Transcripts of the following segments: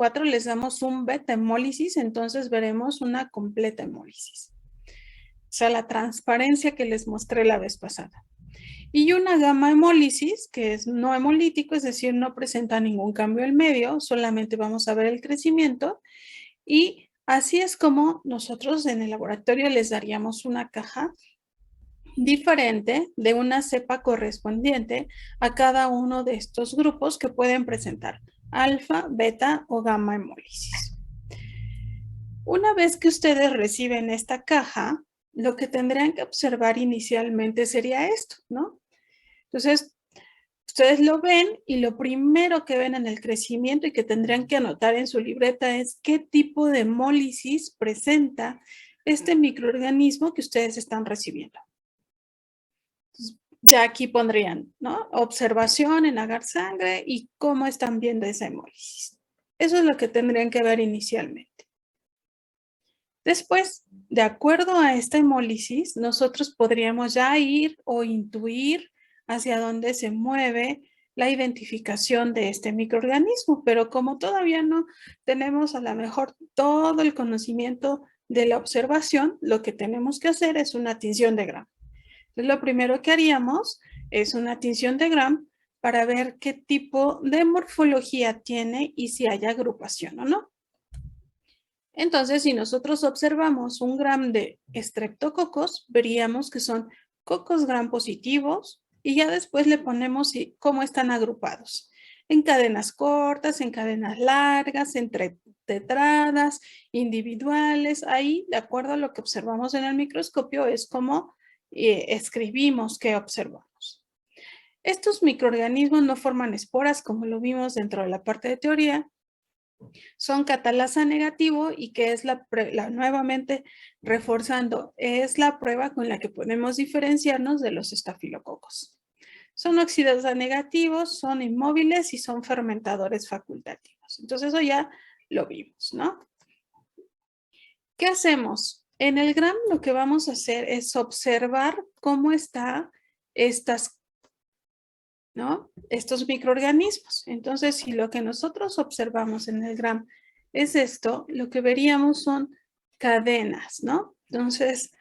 4 les damos un beta hemólisis, entonces veremos una completa hemólisis. O sea, la transparencia que les mostré la vez pasada. Y una gamma hemólisis, que es no hemolítico, es decir, no presenta ningún cambio en medio, solamente vamos a ver el crecimiento. Y así es como nosotros en el laboratorio les daríamos una caja diferente de una cepa correspondiente a cada uno de estos grupos que pueden presentar alfa, beta o gamma hemólisis. Una vez que ustedes reciben esta caja, lo que tendrían que observar inicialmente sería esto, ¿no? Entonces, ustedes lo ven y lo primero que ven en el crecimiento y que tendrían que anotar en su libreta es qué tipo de hemólisis presenta este microorganismo que ustedes están recibiendo. Ya aquí pondrían, ¿no? Observación en agar sangre y cómo están viendo esa hemólisis. Eso es lo que tendrían que ver inicialmente. Después, de acuerdo a esta hemólisis, nosotros podríamos ya ir o intuir hacia dónde se mueve la identificación de este microorganismo, pero como todavía no tenemos a lo mejor todo el conocimiento de la observación, lo que tenemos que hacer es una tinción de Gram. Entonces, lo primero que haríamos es una tinción de Gram para ver qué tipo de morfología tiene y si hay agrupación o no. Entonces, si nosotros observamos un Gram de Streptococcus, veríamos que son cocos Gram positivos y ya después le ponemos cómo están agrupados. En cadenas cortas, en cadenas largas, entre tetradas, individuales. Ahí, de acuerdo a lo que observamos en el microscopio, es como escribimos qué observamos. Estos microorganismos no forman esporas como lo vimos dentro de la parte de teoría. Son catalasa negativo y que es nuevamente reforzando, es la prueba con la que podemos diferenciarnos de los estafilococos. Son oxidasa negativos, son inmóviles y son fermentadores facultativos. Entonces eso ya lo vimos, ¿no? ¿Qué hacemos? En el Gram lo que vamos a hacer es observar cómo están estos microorganismos. Entonces, si lo que nosotros observamos en el Gram es esto, lo que veríamos son cadenas, ¿no? Entonces,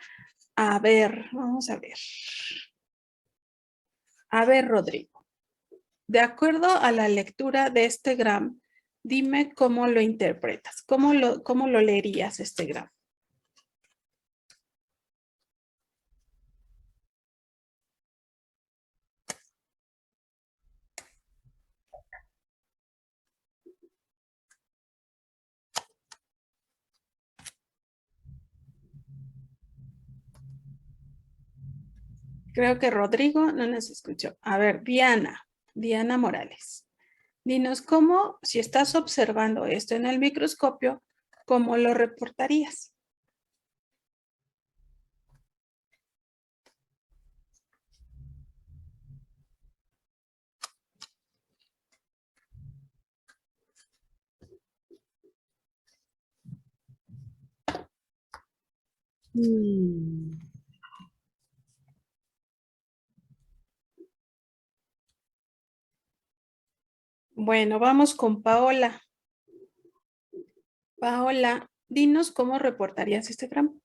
a ver, vamos a ver. A ver, Rodrigo, de acuerdo a la lectura de este Gram, dime cómo lo interpretas, cómo lo leerías este Gram. Creo que Rodrigo no nos escuchó. A ver, Diana Morales. Dinos cómo, si estás observando esto en el microscopio, ¿cómo lo reportarías? Bueno, vamos con Paola. Paola, dinos cómo reportarías este Gram.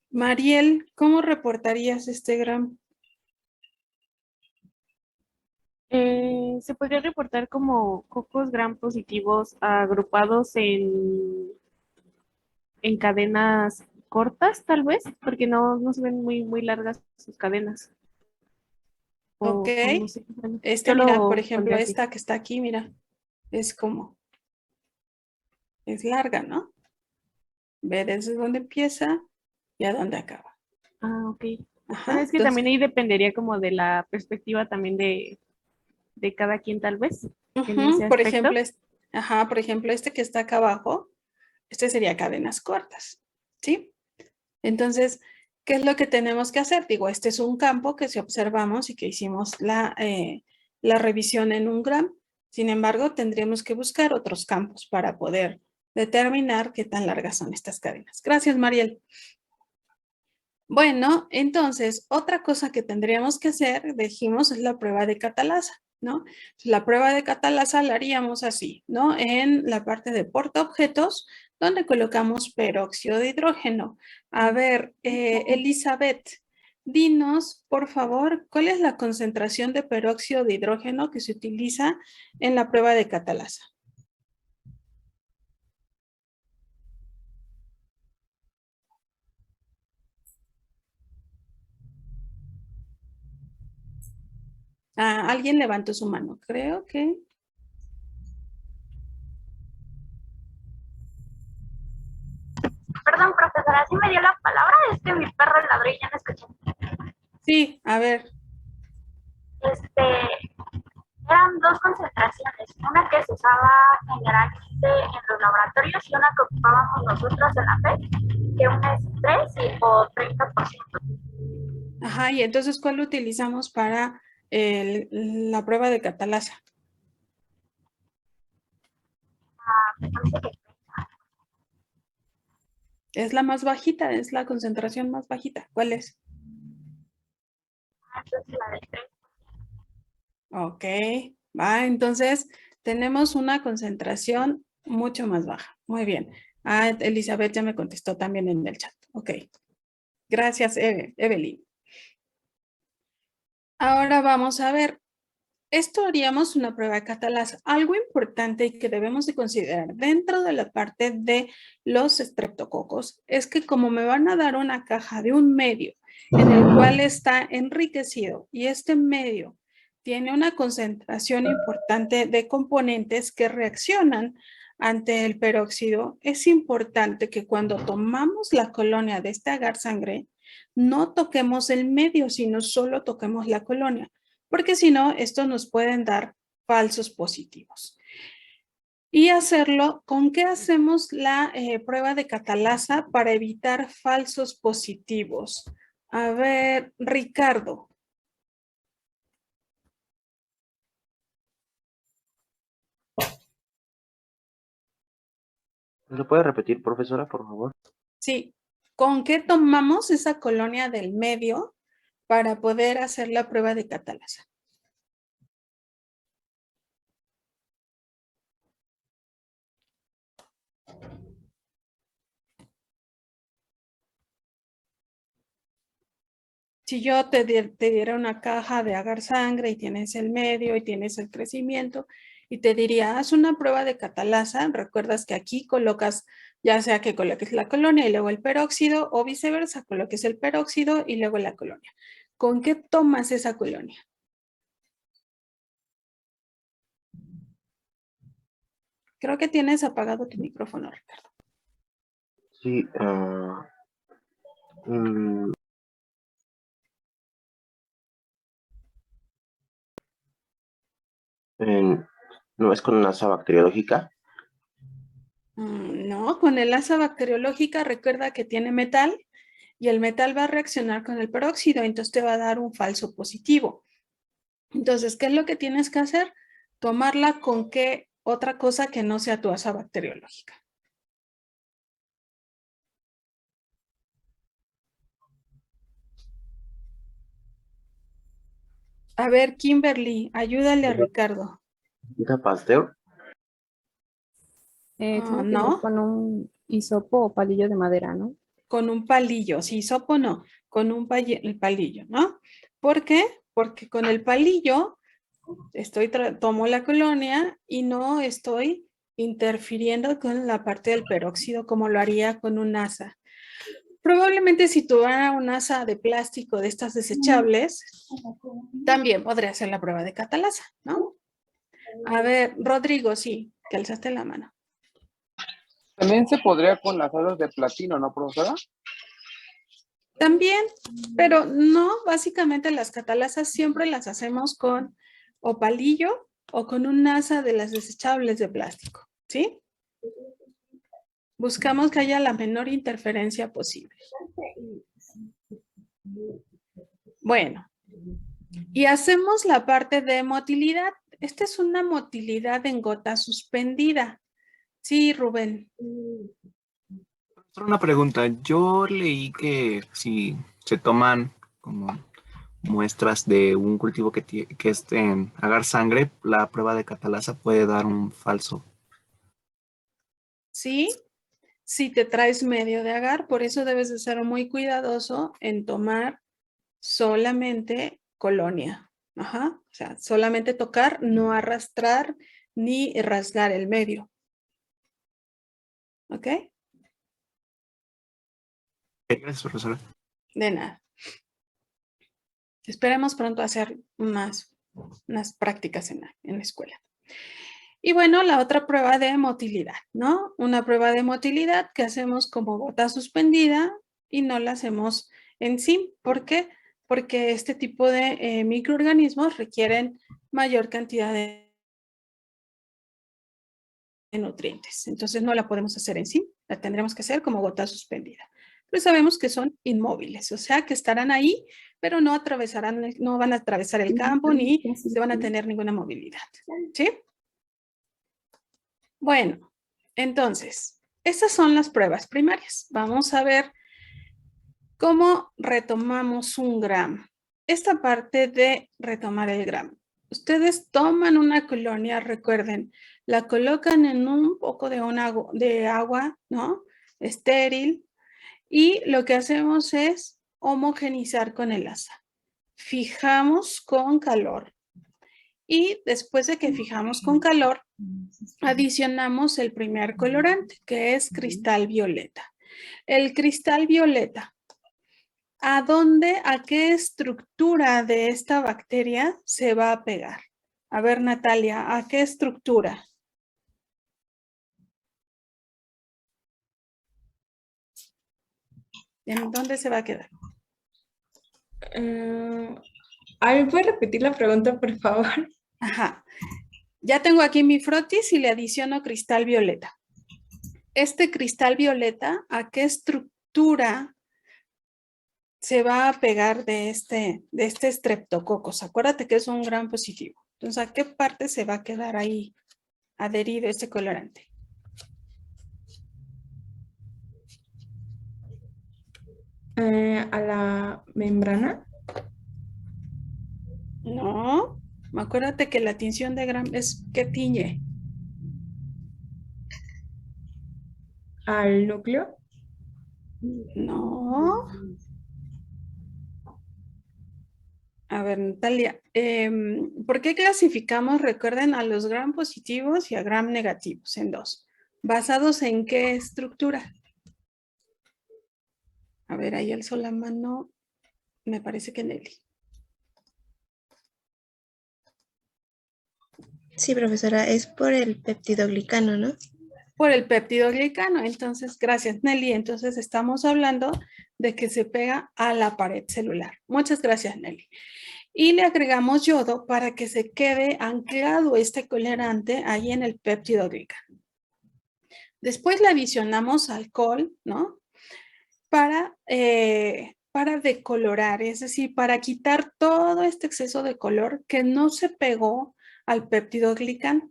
Mariel, ¿cómo reportarías este Gram? Se podría reportar como cocos gram positivos agrupados en cadenas cortas, tal vez, porque no se ven muy largas sus cadenas. Ok. O no sé, bueno, Este, yo mira, por lo ejemplo, pondría así. esta que está aquí, mira, es larga, ¿no? Ve desde dónde empieza y a dónde acaba. Ah, ok. Bueno, Ajá, es que también entonces, ahí dependería como de la perspectiva también de cada quien, tal vez, en ese por ejemplo, aspecto. por ejemplo, este que está acá abajo, este sería cadenas cortas, ¿sí? Entonces, ¿qué es lo que tenemos que hacer? Digo, este es un campo que si observamos y que hicimos la revisión en un gram. Sin embargo, tendríamos que buscar otros campos para poder determinar qué tan largas son estas cadenas. Gracias, Mariel. Bueno, entonces, otra cosa que tendríamos que hacer, dijimos, es la prueba de catalasa, ¿no? La prueba de catalasa la haríamos así, ¿no? En la parte de portaobjetos, donde colocamos peróxido de hidrógeno. A ver, Elizabeth, dinos, por favor, ¿cuál es la concentración de peróxido de hidrógeno que se utiliza en la prueba de catalasa? Ah, alguien levantó su mano, creo que... Perdón, profesora, ¿sí me dio la palabra? Es que mi perro ladró y ya no escuché. Sí, a ver. Eran dos concentraciones, una que se usaba generalmente en los laboratorios y una que ocupábamos nosotros en la FED, que una es 3 o 30%. Ajá, y entonces, ¿cuál utilizamos para la prueba de catalasa? Me parece que Es la más bajita, es la concentración más bajita. ¿Cuál es? entonces la de 3. Ok, va, entonces tenemos una concentración mucho más baja. Muy bien. Ah, Elizabeth ya me contestó también en el chat. Ok, gracias, Evelyn. Ahora vamos a ver. Esto haríamos una prueba de catalasa. Algo importante y que debemos de considerar dentro de la parte de los estreptococos es que como me van a dar una caja de un medio en el cual está enriquecido y este medio tiene una concentración importante de componentes que reaccionan ante el peróxido, es importante que cuando tomamos la colonia de este agar sangre no toquemos el medio, sino solo toquemos la colonia, porque si no, estos nos pueden dar falsos positivos. Y hacerlo, ¿con qué hacemos la prueba de catalasa para evitar falsos positivos? A ver, Ricardo. ¿Lo puede repetir, profesora, por favor? Sí, ¿con qué tomamos esa colonia del medio para poder hacer la prueba de catalasa? Si yo te diera una caja de agar sangre y tienes el medio y tienes el crecimiento y te diría, haz una prueba de catalasa, recuerdas que aquí colocas, ya sea que coloques la colonia y luego el peróxido o viceversa, coloques el peróxido y luego la colonia. ¿Con qué tomas esa colonia? Creo que tienes apagado tu micrófono, Ricardo. Sí, no es con una asa bacteriológica. No, con el asa bacteriológica recuerda que tiene metal y el metal va a reaccionar con el peróxido, entonces te va a dar un falso positivo. Entonces, ¿qué es lo que tienes que hacer? Tomarla con qué otra cosa que no sea tu asa bacteriológica. A ver, Kimberly, ayúdale a Ricardo. ¿Tinta Pasteur? Tiene que ser No, con un hisopo o palillo de madera, ¿no? con un palillo. Si sopo no, con un el palillo, ¿no? ¿Por qué? Porque con el palillo tomo la colonia y no estoy interfiriendo con la parte del peróxido como lo haría con un asa. Probablemente si tuviera un asa de plástico de estas desechables, también podría hacer la prueba de catalasa, ¿no? A ver, Rodrigo, sí, que alzaste la mano. También se podría con las alas de platino, ¿no, profesora? También, pero no, básicamente las catalasas siempre las hacemos con o palillo o con un asa de las desechables de plástico, ¿sí? Buscamos que haya la menor interferencia posible. Bueno, Y hacemos la parte de motilidad. Esta es una motilidad en gota suspendida. Sí, Rubén. Solo una pregunta. Yo leí que si se toman como muestras de un cultivo que esté en agar sangre, la prueba de catalasa puede dar un falso. Sí, si te traes medio de agar, por eso debes de ser muy cuidadoso en tomar solamente colonia. Ajá, o sea, solamente tocar, no arrastrar ni rasgar el medio. ¿Ok? Gracias, profesora. De nada. Esperemos pronto hacer unas prácticas en la escuela. Y bueno, la otra prueba de motilidad, ¿no? Una prueba de motilidad que hacemos como gota suspendida y no la hacemos en sí. ¿Por qué? Porque este tipo de microorganismos requieren mayor cantidad de nutrientes. Entonces no la podemos hacer en sí, la tendremos que hacer como gota suspendida. Pero sabemos que son inmóviles, o sea que estarán ahí, pero no atravesarán, no van a atravesar el campo ni se van a tener ninguna movilidad. ¿Sí? Bueno, entonces, estas son las pruebas primarias. Vamos a ver cómo retomamos un gramo. Esta parte de retomar el gramo. Ustedes toman una colonia, recuerden, la colocan en un poco de agua, ¿no? Estéril. Y lo que hacemos es homogenizar con el asa. Fijamos con calor. Y después de que fijamos con calor, adicionamos el primer colorante, que es cristal violeta. El cristal violeta, ¿a qué estructura de esta bacteria se va a pegar? A ver, Natalia, ¿a qué estructura? ¿En dónde se va a quedar? ¿Me puede repetir la pregunta, por favor? Ajá. Ya tengo aquí mi frotis y le adiciono cristal violeta. Este cristal violeta, ¿a qué estructura se va a pegar de este estreptococos? Acuérdate que es un gran positivo. Entonces, ¿a qué parte se va a quedar ahí adherido este colorante? A la membrana. No, acuérdate que la tinción de Gram es que tiñe. Al núcleo. No. A ver, Natalia, ¿por qué clasificamos, recuerden, a los gram positivos y a gram negativos en dos? ¿Basados en qué estructura? A ver, ahí alzó la mano, me parece que Nelly. Sí, profesora, es por el peptidoglicano, ¿no? Por el peptidoglicano. Entonces, gracias, Nelly. Entonces, estamos hablando de que se pega a la pared celular. Muchas gracias, Nelly. Y le agregamos yodo para que se quede anclado este colorante ahí en el peptidoglicano. Después le adicionamos alcohol, ¿no? Para decolorar, es decir, para quitar todo este exceso de color que no se pegó al peptidoglicano.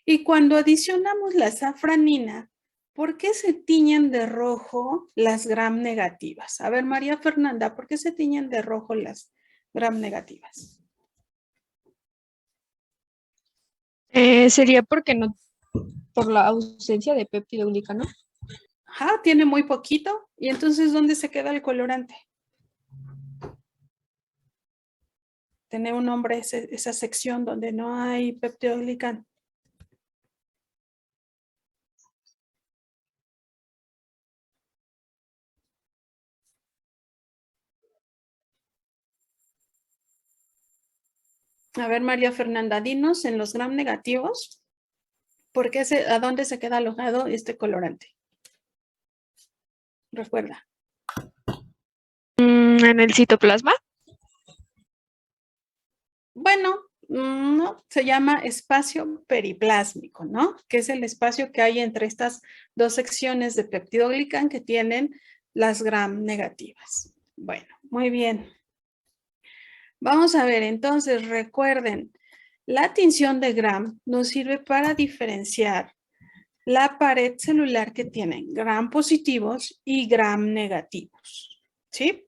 Y cuando adicionamos la safranina, ¿por qué se tiñen de rojo las gram negativas? A ver, María Fernanda, ¿por qué se tiñen de rojo las gram negativas? Sería porque no, por la ausencia de peptidoglicano. Ajá, tiene muy poquito. ¿Y entonces dónde se queda el colorante? Tiene un nombre esa sección donde no hay peptidoglicano. A ver, María Fernanda, dinos en los gram negativos, ¿a dónde se queda alojado este colorante? Recuerda. En el citoplasma. Bueno, no, se llama espacio periplásmico, ¿no? Que es el espacio que hay entre estas dos secciones de peptidoglicán que tienen las gram negativas. Bueno, muy bien. Vamos a ver, entonces recuerden, la tinción de Gram nos sirve para diferenciar la pared celular que tienen gram positivos y gram negativos, ¿sí?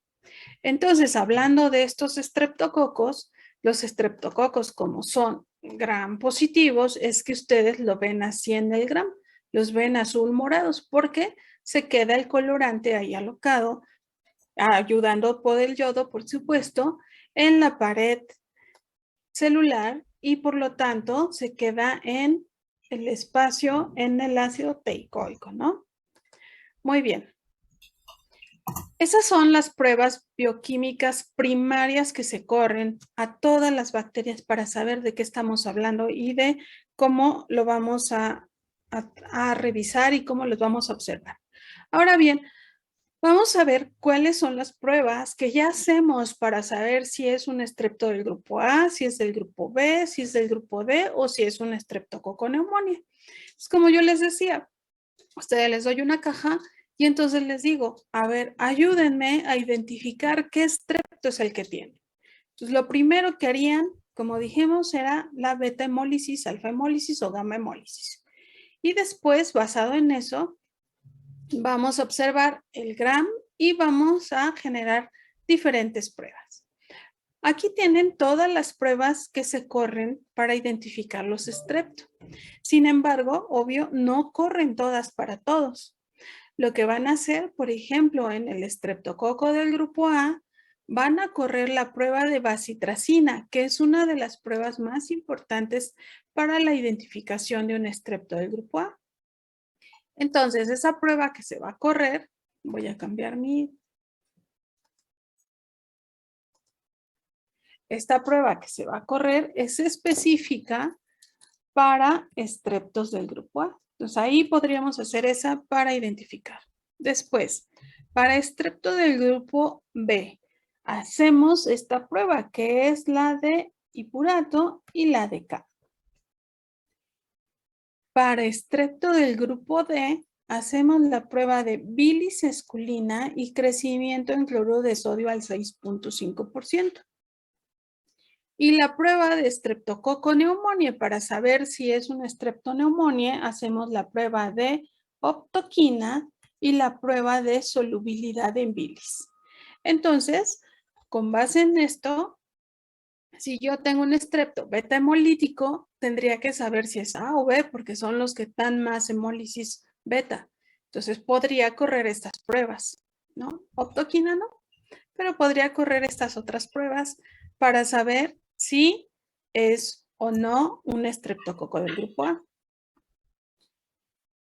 Entonces, hablando de estos estreptococos, los estreptococos como son gram positivos, es que ustedes lo ven así en el gram, los ven azul morados porque se queda el colorante ahí alocado, ayudando por el yodo, por supuesto, en la pared celular y por lo tanto se queda en el espacio en el ácido teicoico, ¿no? Muy bien. Esas son las pruebas bioquímicas primarias que se corren a todas las bacterias para saber de qué estamos hablando y de cómo lo vamos a revisar y cómo los vamos a observar. Ahora bien, vamos a ver cuáles son las pruebas que ya hacemos para saber si es un estrepto del grupo A, si es del grupo B, si es del grupo D o si es un estreptococo neumonía. Es como yo les decía, a ustedes les doy una caja y entonces les digo, a ver, ayúdenme a identificar qué estrepto es el que tiene. Entonces, lo primero que harían, como dijimos, era la beta hemólisis, alfa hemólisis o gamma hemólisis. Y después, basado en eso, vamos a observar el gram y vamos a generar diferentes pruebas. Aquí tienen todas las pruebas que se corren para identificar los estreptos. Sin embargo, obvio, no corren todas para todos. Lo que van a hacer, por ejemplo, en el estreptococo del grupo A, van a correr la prueba de bacitracina, que es una de las pruebas más importantes para la identificación de un estrepto del grupo A. Entonces, esa prueba que se va a correr, voy a cambiar esta prueba que se va a correr es específica para estreptos del grupo A. Entonces, ahí podríamos hacer esa para identificar. Después, para estrepto del grupo B, hacemos esta prueba que es la de hipurato y la de K. Para estrepto del grupo D, hacemos la prueba de bilis esculina y crecimiento en cloruro de sodio al 6.5%. Y la prueba de estreptococo neumonía, para saber si es una estreptoneumonía, hacemos la prueba de optoquina y la prueba de solubilidad en bilis. Entonces, con base en esto, si yo tengo un estrepto beta hemolítico, tendría que saber si es A o B, porque son los que dan más hemólisis beta. Entonces, podría correr estas pruebas, ¿no? Optoquina no, pero podría correr estas otras pruebas para saber si es o no un estreptococo del grupo A.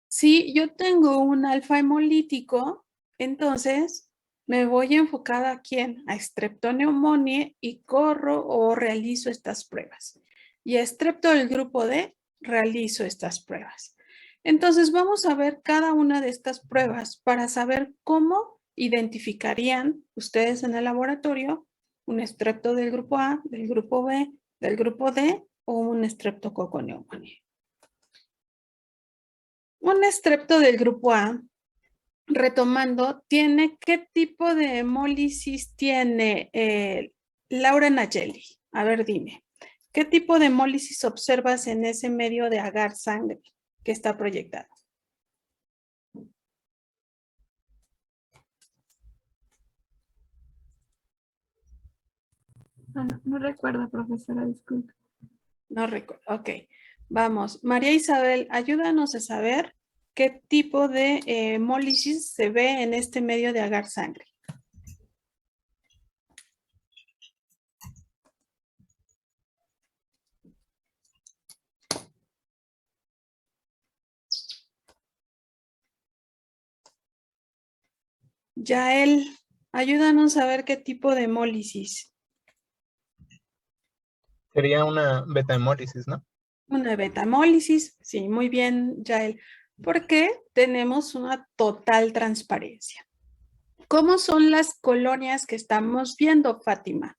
Si yo tengo un alfa hemolítico, entonces me voy enfocada a quién, a estreptoneumonía y corro o realizo estas pruebas. Y a estrepto del grupo D, realizo estas pruebas. Entonces vamos a ver cada una de estas pruebas para saber cómo identificarían ustedes en el laboratorio un estrepto del grupo A, del grupo B, del grupo D o un estreptococo neumonía. Un estrepto del grupo A, retomando, ¿tiene qué tipo de hemólisis tiene Laura Nayeli? A ver, dime, ¿qué tipo de hemólisis observas en ese medio de agar sangre que está proyectado? No recuerdo, profesora, disculpe. No recuerdo, ok. Vamos, María Isabel, ayúdanos a saber qué tipo de hemólisis se ve en este medio de agar sangre. Yael, ayúdanos a ver qué tipo de hemólisis. Sería una beta-hemólisis, ¿no? Una beta-hemólisis, sí, muy bien, Yael, porque tenemos una total transparencia. ¿Cómo son las colonias que estamos viendo, Fátima?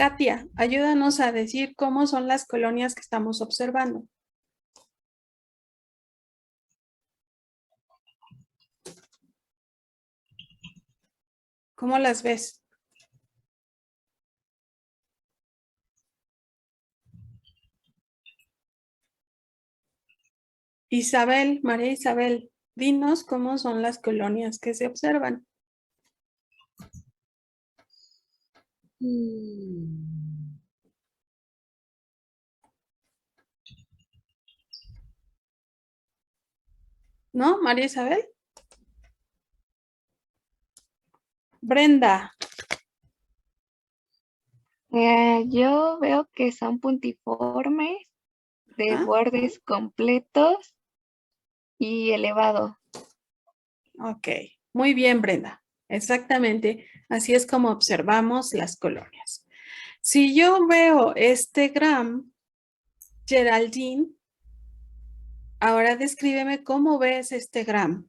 Katia, ayúdanos a decir cómo son las colonias que estamos observando. ¿Cómo las ves? Isabel, María Isabel, dinos cómo son las colonias que se observan. ¿No, María Isabel? Brenda. Yo veo que son puntiformes, de Ajá. bordes completos y elevado. Ok, muy bien, Brenda. Exactamente, así es como observamos las colonias. Si yo veo este gram, Geraldine, ahora descríbeme cómo ves este gram.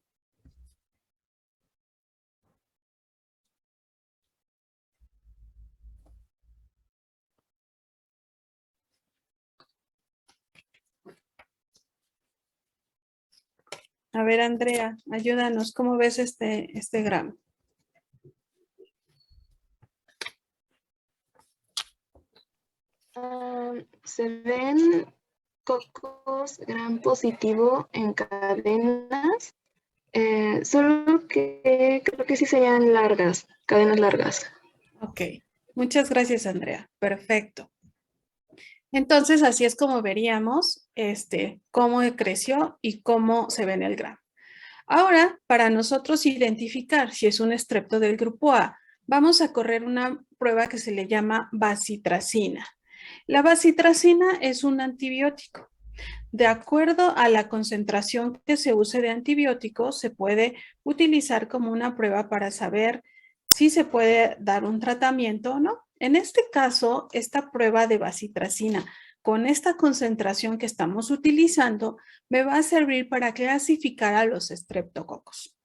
A ver, Andrea, ayúdanos, ¿cómo ves este gram? Se ven cocos gran positivo en cadenas, solo que creo que sí serían largas, cadenas largas. Ok, muchas gracias, Andrea. Perfecto. Entonces, así es como veríamos cómo creció y cómo se ve en el gram. Ahora, para nosotros identificar si es un estrepto del grupo A, vamos a correr una prueba que se le llama bacitracina. La bacitracina es un antibiótico. De acuerdo a la concentración que se use de antibiótico, se puede utilizar como una prueba para saber si se puede dar un tratamiento o no. En este caso, esta prueba de bacitracina con esta concentración que estamos utilizando me va a servir para clasificar a los estreptococos.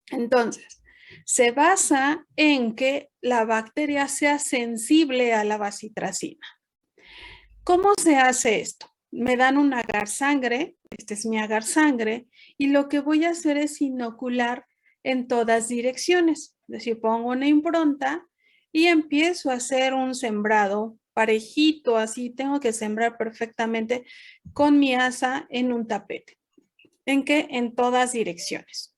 Entonces, se basa en que la bacteria sea sensible a la bacitracina. ¿Cómo se hace esto? Me dan un agar sangre, este es mi agar sangre, y lo que voy a hacer es inocular en todas direcciones. Es decir, pongo una impronta y empiezo a hacer un sembrado parejito, así tengo que sembrar perfectamente con mi asa en un tapete. ¿En qué? En todas direcciones.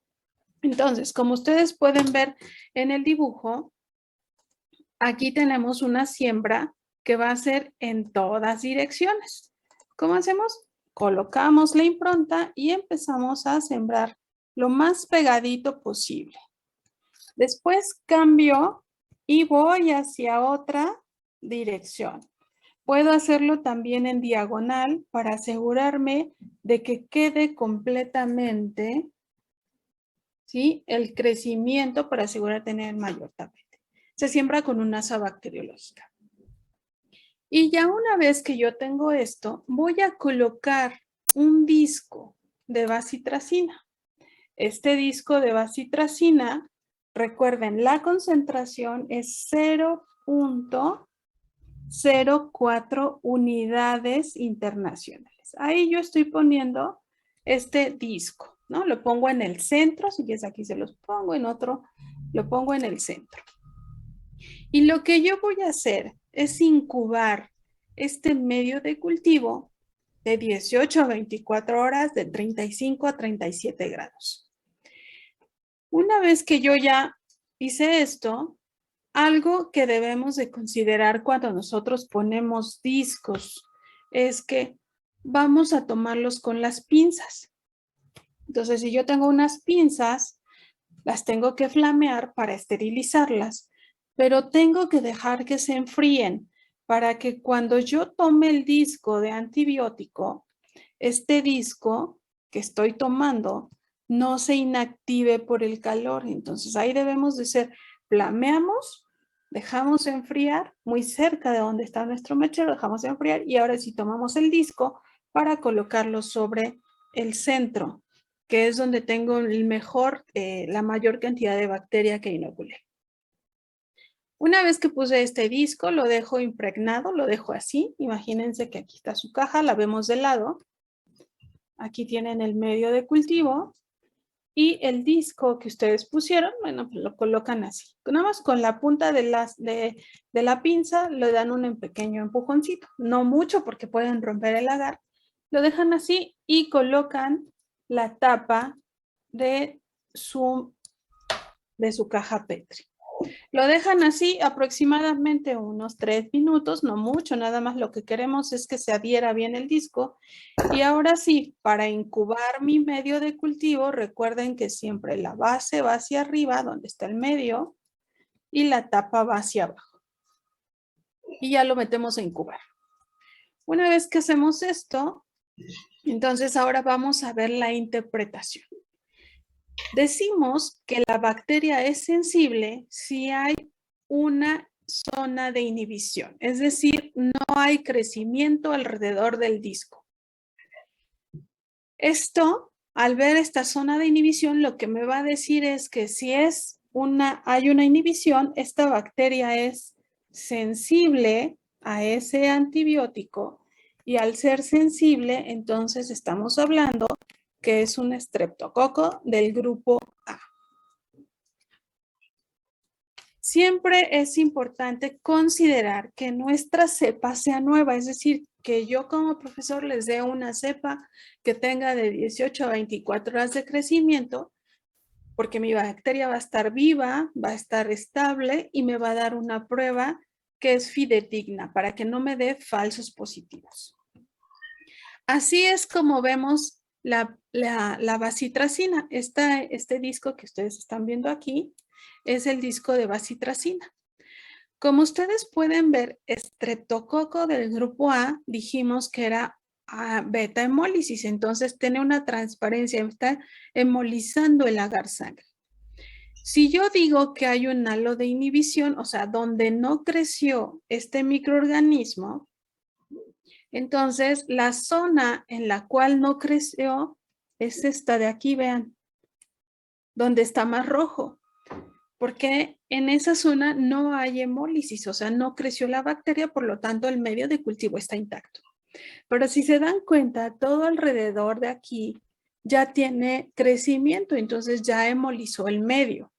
Entonces, como ustedes pueden ver en el dibujo, aquí tenemos una siembra que va a ser en todas direcciones. ¿Cómo hacemos? Colocamos la impronta y empezamos a sembrar lo más pegadito posible. Después cambio y voy hacia otra dirección. Puedo hacerlo también en diagonal para asegurarme de que quede completamente, ¿sí?, el crecimiento para asegurar tener el mayor tapete. Se siembra con una asa bacteriológica. Y ya una vez que yo tengo esto, voy a colocar un disco de bacitracina. Este disco de bacitracina, recuerden, la concentración es 0.04 unidades internacionales. Ahí yo estoy poniendo este disco, ¿no? Lo pongo en el centro, si quieres aquí se los pongo, en otro lo pongo en el centro. Y lo que yo voy a hacer es incubar este medio de cultivo de 18 a 24 horas, de 35 a 37 grados. Una vez que yo ya hice esto, algo que debemos de considerar cuando nosotros ponemos discos es que vamos a tomarlos con las pinzas. Entonces, si yo tengo unas pinzas, las tengo que flamear para esterilizarlas, pero tengo que dejar que se enfríen para que cuando yo tome el disco de antibiótico, este disco que estoy tomando no se inactive por el calor. Entonces ahí debemos de ser, flameamos, dejamos enfriar muy cerca de donde está nuestro mechero, dejamos enfriar y ahora sí tomamos el disco para colocarlo sobre el centro, que es donde tengo la mayor cantidad de bacteria que inoculé. Una vez que puse este disco, lo dejo impregnado, lo dejo así. Imagínense que aquí está su caja, la vemos de lado. Aquí tienen el medio de cultivo. Y el disco que ustedes pusieron, bueno, pues lo colocan así. Nada más con la punta de la pinza le dan un pequeño empujoncito. No mucho porque pueden romper el agar. Lo dejan así y colocan la tapa de su caja Petri. Lo dejan así aproximadamente unos 3 minutos, no mucho, nada más lo que queremos es que se adhiera bien el disco. Y ahora sí, para incubar mi medio de cultivo, recuerden que siempre la base va hacia arriba, donde está el medio, y la tapa va hacia abajo. Y ya lo metemos a incubar. Una vez que hacemos esto, entonces ahora vamos a ver la interpretación. Decimos que la bacteria es sensible si hay una zona de inhibición, es decir, no hay crecimiento alrededor del disco. Esto, al ver esta zona de inhibición, lo que me va a decir es que si hay una inhibición, esta bacteria es sensible a ese antibiótico y al ser sensible, entonces estamos hablando que es un estreptococo del grupo A. Siempre es importante considerar que nuestra cepa sea nueva, es decir, que yo como profesor les dé una cepa que tenga de 18 a 24 horas de crecimiento, porque mi bacteria va a estar viva, va a estar estable y me va a dar una prueba que es fidedigna para que no me dé falsos positivos. Así es como vemos la bacitracina. Este disco que ustedes están viendo aquí es el disco de bacitracina. Como ustedes pueden ver, estreptococo del grupo A, dijimos que era beta hemólisis, entonces tiene una transparencia, está hemolizando el agar sangre. Si yo digo que hay un halo de inhibición, o sea, donde no creció este microorganismo, entonces la zona en la cual no creció es esta de aquí, vean, donde está más rojo. Porque en esa zona no hay hemólisis, o sea, no creció la bacteria, por lo tanto el medio de cultivo está intacto. Pero si se dan cuenta, todo alrededor de aquí ya tiene crecimiento, entonces ya hemolizó el medio.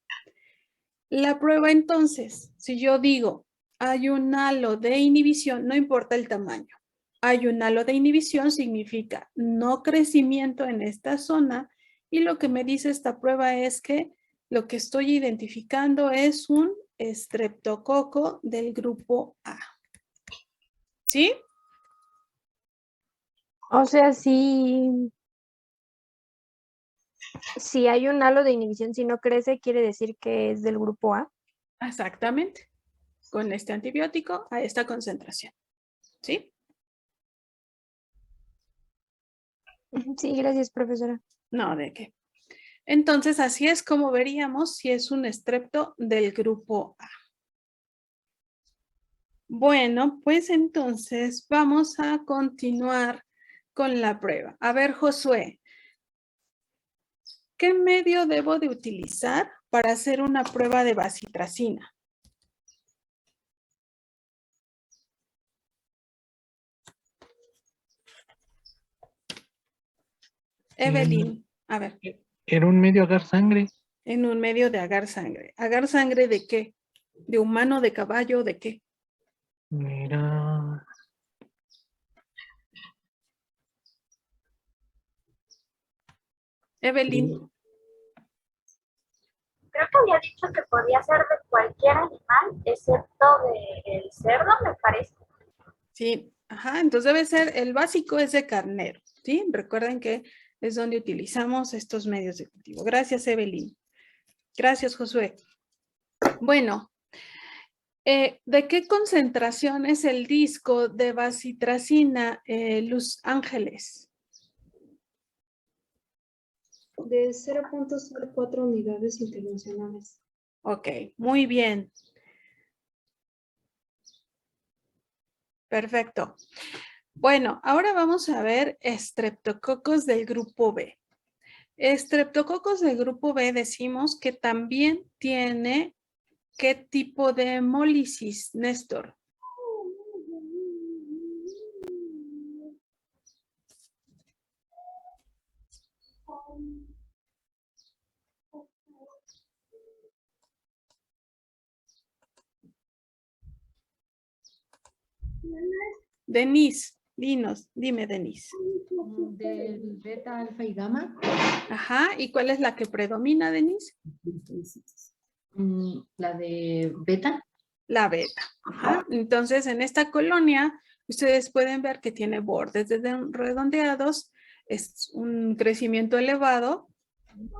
La prueba entonces, si yo digo, hay un halo de inhibición, no importa el tamaño. Hay un halo de inhibición, significa no crecimiento en esta zona, y lo que me dice esta prueba es que lo que estoy identificando es un estreptococo del grupo A. ¿Sí? O sea, si hay un halo de inhibición, si no crece, quiere decir que es del grupo A. Exactamente. Con este antibiótico a esta concentración. ¿Sí? Sí, gracias, profesora. No, ¿de qué? Entonces, así es como veríamos si es un estrepto del grupo A. Bueno, pues entonces vamos a continuar con la prueba. A ver, Josué, ¿qué medio debo de utilizar para hacer una prueba de bacitracina? Evelyn, a ver. Era un medio agar sangre. En un medio de agar sangre. ¿Agar sangre de qué? ¿De humano, de caballo, de qué? Mira. Evelyn. Creo que había dicho que podía ser de cualquier animal, excepto del cerdo, me parece. Sí, ajá, entonces debe ser, el básico es de carnero, ¿sí? Recuerden que es donde utilizamos estos medios de cultivo. Gracias, Evelyn. Gracias, Josué. Bueno, ¿de qué concentración es el disco de bacitracina, Luz Ángeles? De 0.04 unidades internacionales. Ok, muy bien. Perfecto. Bueno, ahora vamos a ver estreptococos del grupo B. Estreptococos del grupo B decimos que también tiene ¿Qué tipo de hemólisis, Néstor? Denise, dime Denise. Del beta, alfa y gamma. Ajá, ¿y cuál es la que predomina, Denise? La de beta. La beta. Ajá. Entonces, en esta colonia, ustedes pueden ver que tiene bordes redondeados, es un crecimiento elevado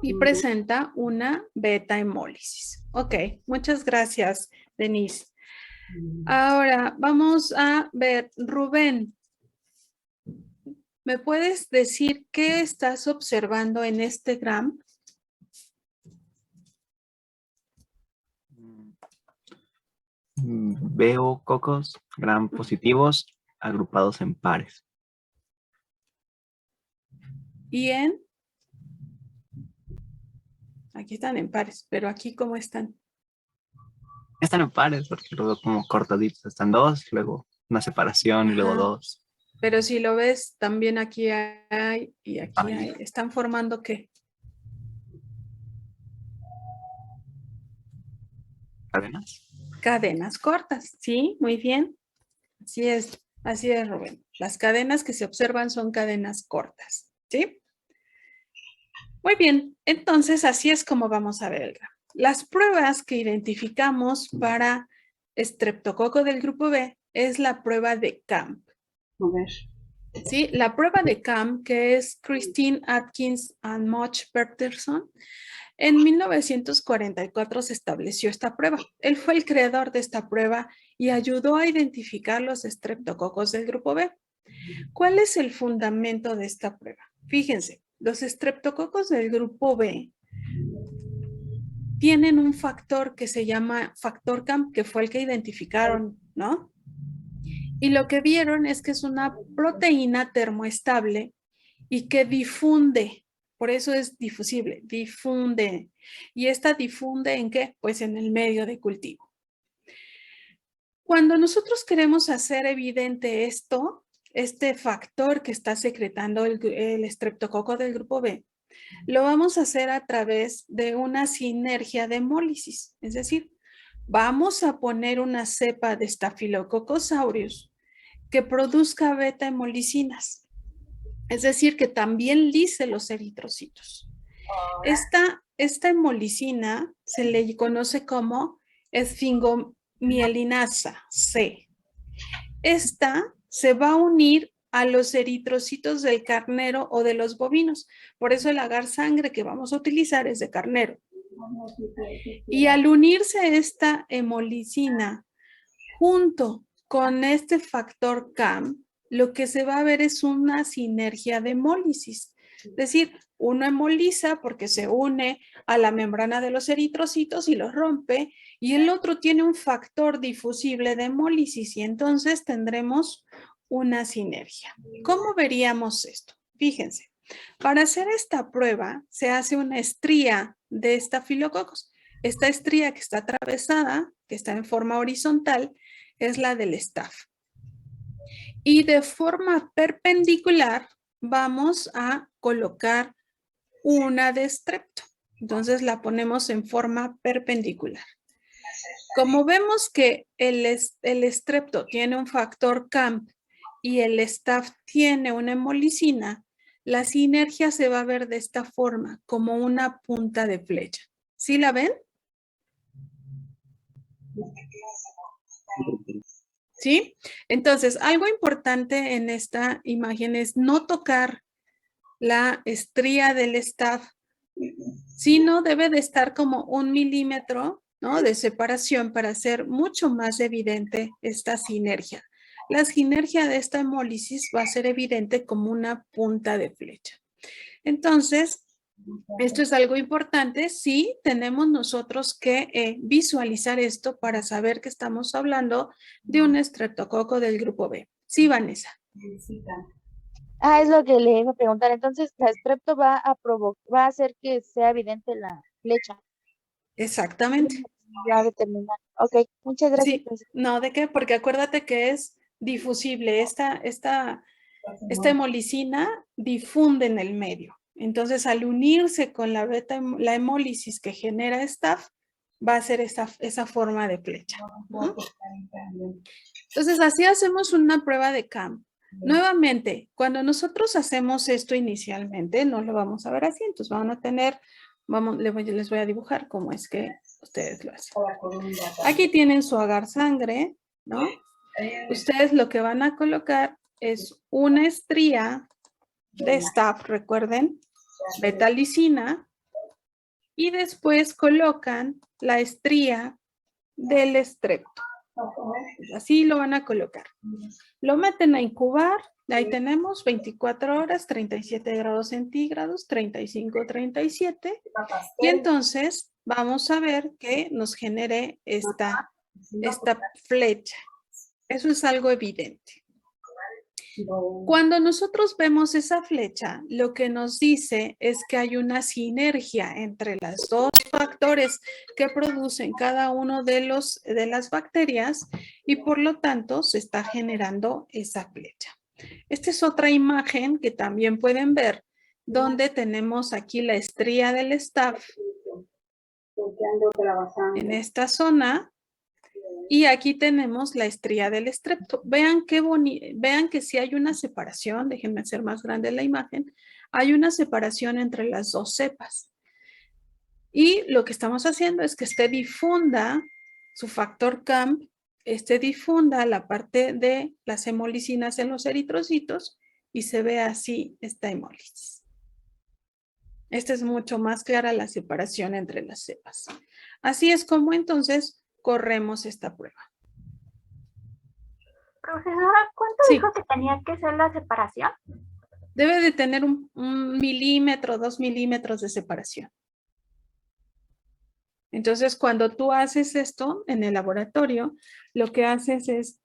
y presenta una beta hemólisis. Ok, muchas gracias, Denise. Ahora, vamos a ver, Rubén. ¿Me puedes decir qué estás observando en este gram? Veo cocos gram positivos agrupados en pares. ¿Y aquí están en pares, pero aquí cómo están? Están en pares porque lo veo como cortaditos. Están dos, luego una separación y luego Ajá. dos. Pero si lo ves, también aquí hay y aquí hay. ¿Están formando qué? ¿Cadenas? Cadenas cortas, ¿sí? Muy bien. Así es, Rubén. Las cadenas que se observan son cadenas cortas, ¿sí? Muy bien, entonces así es como vamos a ver el grafo. Las pruebas que identificamos para estreptococo del grupo B es la prueba de Camp. Sí, la prueba de Camp, que es Christine Atkins and Much Peterson, en 1944 se estableció esta prueba. Él fue el creador de esta prueba y ayudó a identificar los estreptococos del grupo B. ¿Cuál es el fundamento de esta prueba? Fíjense, los estreptococos del grupo B tienen un factor que se llama factor CAMP, que fue el que identificaron, ¿no? Y lo que vieron es que es una proteína termoestable y que difunde, por eso es difusible, difunde. ¿Y esta difunde en qué? Pues en el medio de cultivo. Cuando nosotros queremos hacer evidente esto, este factor que está secretando el estreptococo del grupo B, lo vamos a hacer a través de una sinergia de hemólisis. Es decir, vamos a poner una cepa de Staphylococcus aureus que produzca beta hemolicinas. Es decir, que también lise los eritrocitos. Esta hemolicina se le conoce como esfingomielinasa C. Esta se va a unir a los eritrocitos del carnero o de los bovinos. Por eso el agar sangre que vamos a utilizar es de carnero. Y al unirse esta hemolicina junto con este factor CAM, lo que se va a ver es una sinergia de hemólisis. Es decir, uno hemoliza porque se une a la membrana de los eritrocitos y los rompe, y el otro tiene un factor difusible de hemólisis y entonces tendremos una sinergia. ¿Cómo veríamos esto? Fíjense, para hacer esta prueba se hace una estría de estafilococos. Esta estría que está atravesada, que está en forma horizontal, es la del staph. Y de forma perpendicular vamos a colocar una de strepto. Entonces la ponemos en forma perpendicular. Como vemos que el strepto tiene un factor CAMP y el staph tiene una hemolicina, la sinergia se va a ver de esta forma, como una punta de flecha. ¿Sí la ven? ¿Sí? Entonces, algo importante en esta imagen es no tocar la estría del staph, sino debe de estar como 1 milímetro, ¿no?, de separación para hacer mucho más evidente esta sinergia. La sinergia de esta hemólisis va a ser evidente como una punta de flecha. Entonces, esto es algo importante. Sí, tenemos nosotros que visualizar esto para saber que estamos hablando de un estreptococo del grupo B. Sí, Vanessa. Es lo que le iba a preguntar. Entonces, la estrepto va a hacer que sea evidente la flecha. Exactamente. ya determinar. Ok, muchas gracias, Sí, profesora. no, ¿de qué? Porque acuérdate que es difusible. Esta hemolicina difunde en el medio. Entonces, al unirse con la hemólisis que genera staph, va a ser esa forma de flecha. ¿No? Entonces, así hacemos una prueba de CAM. Nuevamente, cuando nosotros hacemos esto inicialmente, no lo vamos a ver así, entonces van a tener, les voy a dibujar cómo es que ustedes lo hacen. Aquí tienen su agar sangre, ¿no? Ustedes lo que van a colocar es una estría de staph, recuerden, betalicina, y después colocan la estría del estrepto. Así lo van a colocar. Lo meten a incubar, ahí tenemos 24 horas, 37 grados centígrados, 35, 37, y entonces vamos a ver que nos genere esta flecha. Eso es algo evidente. Cuando nosotros vemos esa flecha, lo que nos dice es que hay una sinergia entre los dos factores que producen cada uno de las bacterias y por lo tanto se está generando esa flecha. Esta es otra imagen que también pueden ver, donde tenemos aquí la estría del staph en esta zona. Y aquí tenemos la estría del estrepto. Vean que si hay una separación, déjenme hacer más grande la imagen, hay una separación entre las dos cepas. Y lo que estamos haciendo es que difunda su factor CAMP, difunda la parte de las hemolicinas en los eritrocitos y se ve así esta hemólisis. Esta es mucho más clara la separación entre las cepas. Así es como entonces corremos esta prueba. Profesora, ¿cuánto dijo que tenía que ser la separación? Debe de tener un milímetro, 2 milímetros de separación. Entonces, cuando tú haces esto en el laboratorio, lo que haces es,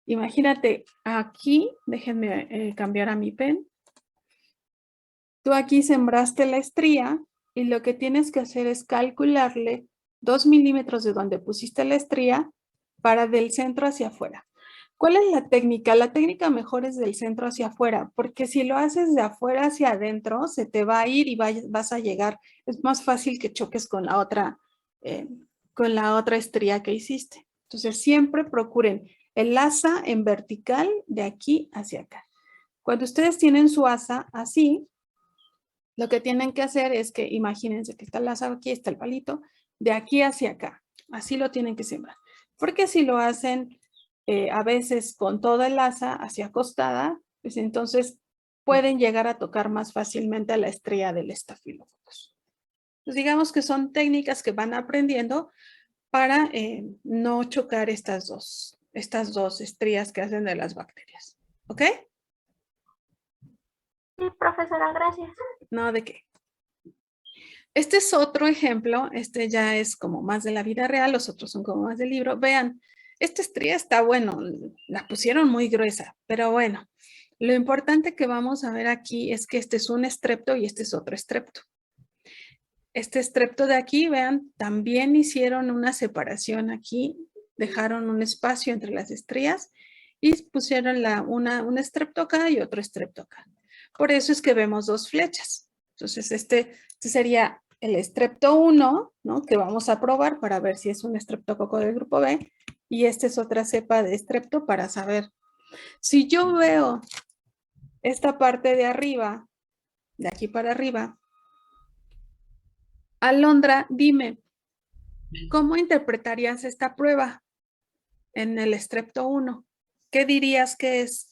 imagínate aquí, déjenme cambiar a mi pen. Tú aquí sembraste la estría y lo que tienes que hacer es calcularle 2 milímetros de donde pusiste la estría para del centro hacia afuera. ¿Cuál es la técnica? La técnica mejor es del centro hacia afuera, porque si lo haces de afuera hacia adentro, se te va a ir y vas a llegar. Es más fácil que choques con la otra estría que hiciste. Entonces, siempre procuren el asa en vertical de aquí hacia acá. Cuando ustedes tienen su asa así, lo que tienen que hacer es que imagínense que está el asa aquí, está el palito, de aquí hacia acá. Así lo tienen que sembrar. Porque si lo hacen a veces con toda el asa hacia acostada, pues entonces pueden llegar a tocar más fácilmente a la estría del estafilococcus. Pues digamos que son técnicas que van aprendiendo para no chocar estas dos estrías que hacen de las bacterias. ¿Ok? Sí, profesora, gracias. No, ¿de qué? Este es otro ejemplo, este ya es como más de la vida real, los otros son como más del libro. Vean, esta estría está bueno, la pusieron muy gruesa, pero bueno, lo importante que vamos a ver aquí es que este es un estrepto y este es otro estrepto. Este estrepto de aquí, vean, también hicieron una separación aquí, dejaron un espacio entre las estrías y pusieron un estrepto acá y otro estrepto acá. Por eso es que vemos dos flechas. Entonces, este sería el estrepto 1, ¿no? Que vamos a probar para ver si es un estreptococo del grupo B. Y esta es otra cepa de estrepto para saber. Si yo veo esta parte de arriba, de aquí para arriba, Alondra, dime, ¿cómo interpretarías esta prueba en el estrepto 1? ¿Qué dirías que es?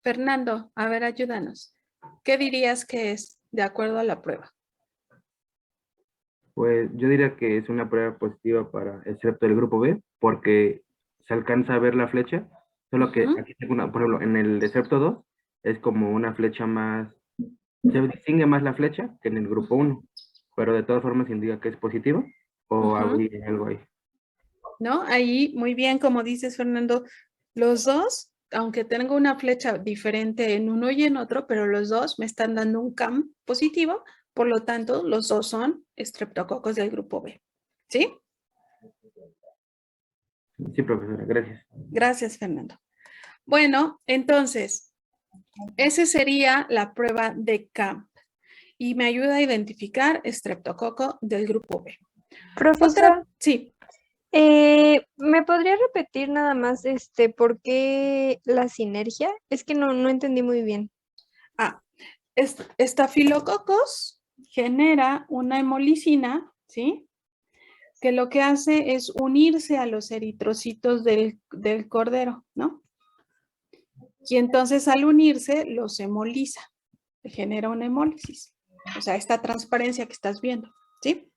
Fernando, a ver, ayúdanos. ¿Qué dirías que es de acuerdo a la prueba? Pues yo diría que es una prueba positiva para el estrepto del grupo B, porque se alcanza a ver la flecha, solo que aquí tengo una, por ejemplo, en el Descepto 2 es como una flecha más, se distingue más la flecha que en el grupo 1, pero de todas formas indica que es positivo o algo ahí. ¿No? Ahí, muy bien, como dices, Fernando, los dos, aunque tengo una flecha diferente en uno y en otro, pero los dos me están dando un CAM positivo, por lo tanto, los dos son estreptococos del grupo B. ¿Sí? Sí, profesora, gracias. Gracias, Fernando. Bueno, entonces, esa sería la prueba de CAMP y me ayuda a identificar estreptococo del grupo B. Profesora, sí. ¿Me podría repetir nada más por qué la sinergia? Es que no entendí muy bien. Estafilococos genera una hemolicina, ¿sí? Que lo que hace es unirse a los eritrocitos del cordero, ¿no? Y entonces al unirse los hemoliza, genera una hemólisis, o sea, esta transparencia que estás viendo, ¿sí?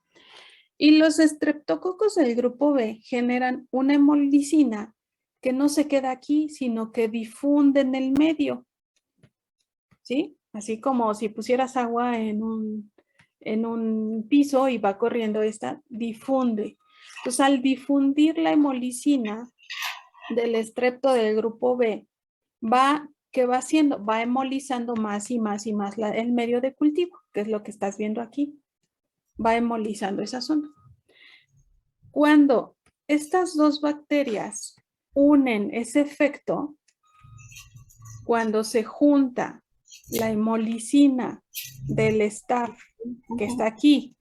Y los estreptococos del grupo B generan una hemolicina que no se queda aquí, sino que difunde en el medio, ¿sí? Así como si pusieras agua en un piso y va corriendo esta, difunde. Entonces, al difundir la hemolicina del estrepto del grupo B, ¿qué va haciendo? Va hemolizando más y más y más el medio de cultivo, que es lo que estás viendo aquí. Va hemolizando esa zona. Cuando estas dos bacterias unen ese efecto, cuando se junta la hemolicina del staph que está aquí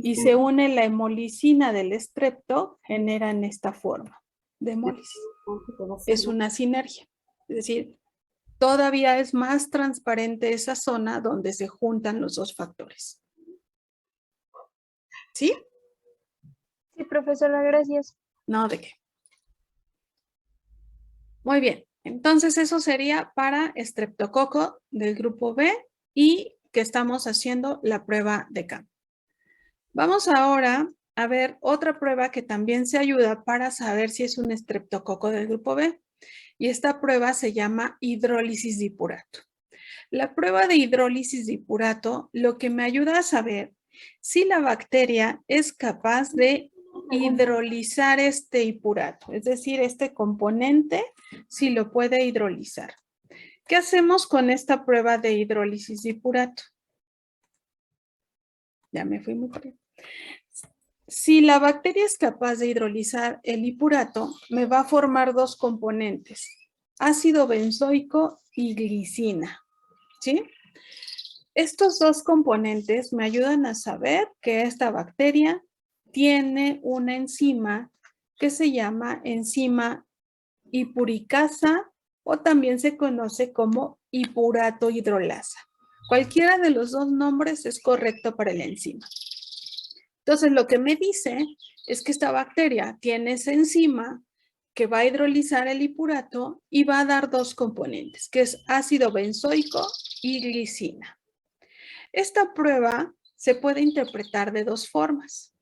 y se une la hemolicina del estrepto, generan esta forma de hemólisis. Es una sinergia. Es decir, todavía es más transparente esa zona donde se juntan los dos factores. ¿Sí? Sí, profesora, gracias. No, ¿de qué? Muy bien. Entonces eso sería para estreptococo del grupo B y que estamos haciendo la prueba de CAMP. Vamos ahora a ver otra prueba que también se ayuda para saber si es un estreptococo del grupo B. Y esta prueba se llama hidrólisis de hipurato. La prueba de hidrólisis de hipurato lo que me ayuda a saber si la bacteria es capaz de hidrolizar este hipurato, es decir, este componente, si lo puede hidrolizar. ¿Qué hacemos con esta prueba de hidrólisis de hipurato? Ya me fui muy rápido. Si la bacteria es capaz de hidrolizar el hipurato, me va a formar dos componentes, ácido benzoico y glicina, ¿sí? Estos dos componentes me ayudan a saber que esta bacteria tiene una enzima que se llama enzima hipuricasa o también se conoce como hipurato hidrolasa. Cualquiera de los dos nombres es correcto para la enzima. Entonces, lo que me dice es que esta bacteria tiene esa enzima que va a hidrolizar el hipurato y va a dar dos componentes, que es ácido benzoico y glicina. Esta prueba se puede interpretar de dos formas.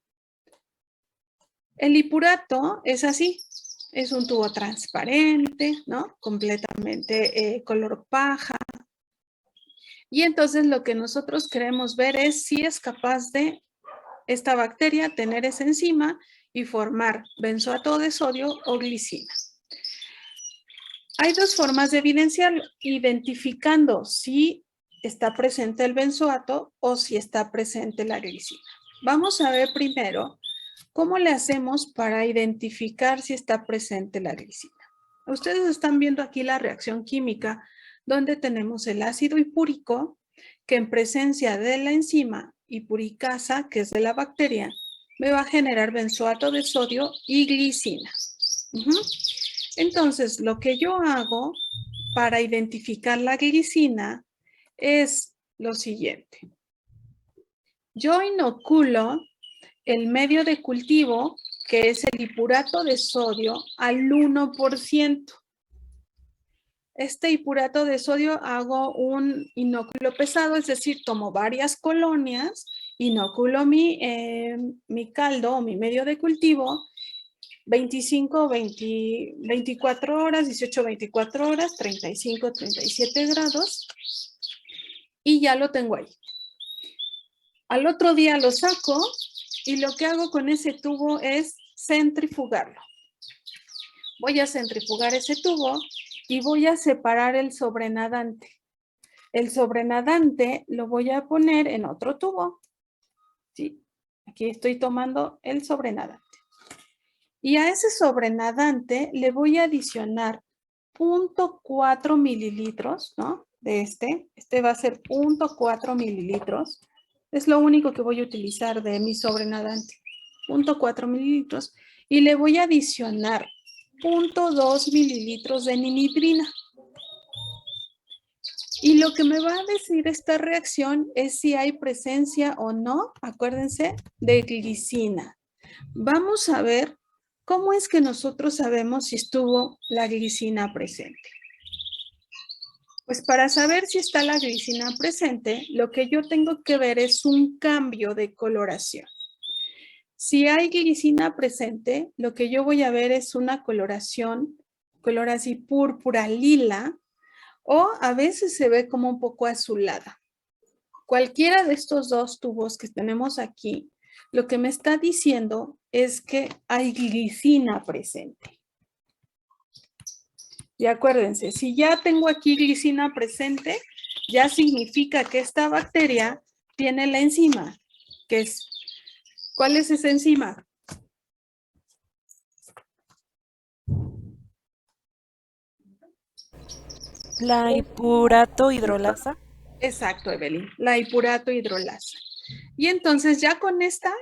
El hipurato es así, es un tubo transparente, ¿no? Completamente color paja. Y entonces lo que nosotros queremos ver es si es capaz de esta bacteria tener esa enzima y formar benzoato de sodio o glicina. Hay dos formas de evidenciarlo, identificando si está presente el benzoato o si está presente la glicina. Vamos a ver primero cómo le hacemos para identificar si está presente la glicina. Ustedes están viendo aquí la reacción química donde tenemos el ácido hipúrico que en presencia de la enzima hipuricasa, que es de la bacteria, me va a generar benzoato de sodio y glicina. Entonces, lo que yo hago para identificar la glicina es lo siguiente. Yo inoculo el medio de cultivo, que es el hipurato de sodio, al 1%. Este hipurato de sodio hago un inóculo pesado, es decir, tomo varias colonias, inoculo mi caldo o mi medio de cultivo 25, 20, 24 horas, 18, 24 horas, 35, 37 grados. Y ya lo tengo ahí. Al otro día lo saco y lo que hago con ese tubo es centrifugarlo. Voy a centrifugar ese tubo y voy a separar el sobrenadante. El sobrenadante lo voy a poner en otro tubo. ¿Sí? Aquí estoy tomando el sobrenadante. Y a ese sobrenadante le voy a adicionar 0.4 mililitros, ¿no? De este va a ser 0.4 mililitros. Es lo único que voy a utilizar de mi sobrenadante. 0.4 mililitros. Y le voy a adicionar 0.2 mililitros de ninidrina. Y lo que me va a decir esta reacción es si hay presencia o no, acuérdense, de glicina. Vamos a ver cómo es que nosotros sabemos si estuvo la glicina presente. Pues para saber si está la glicina presente, lo que yo tengo que ver es un cambio de coloración. Si hay glicina presente, lo que yo voy a ver es una coloración, color así púrpura, lila, o a veces se ve como un poco azulada. Cualquiera de estos dos tubos que tenemos aquí, lo que me está diciendo es que hay glicina presente. Y acuérdense, si ya tengo aquí glicina presente, ya significa que esta bacteria tiene la enzima, que es, ¿cuál es esa enzima? La hipurato hidrolasa. Exacto, Evelyn, la hipurato hidrolasa. Y entonces ya con esta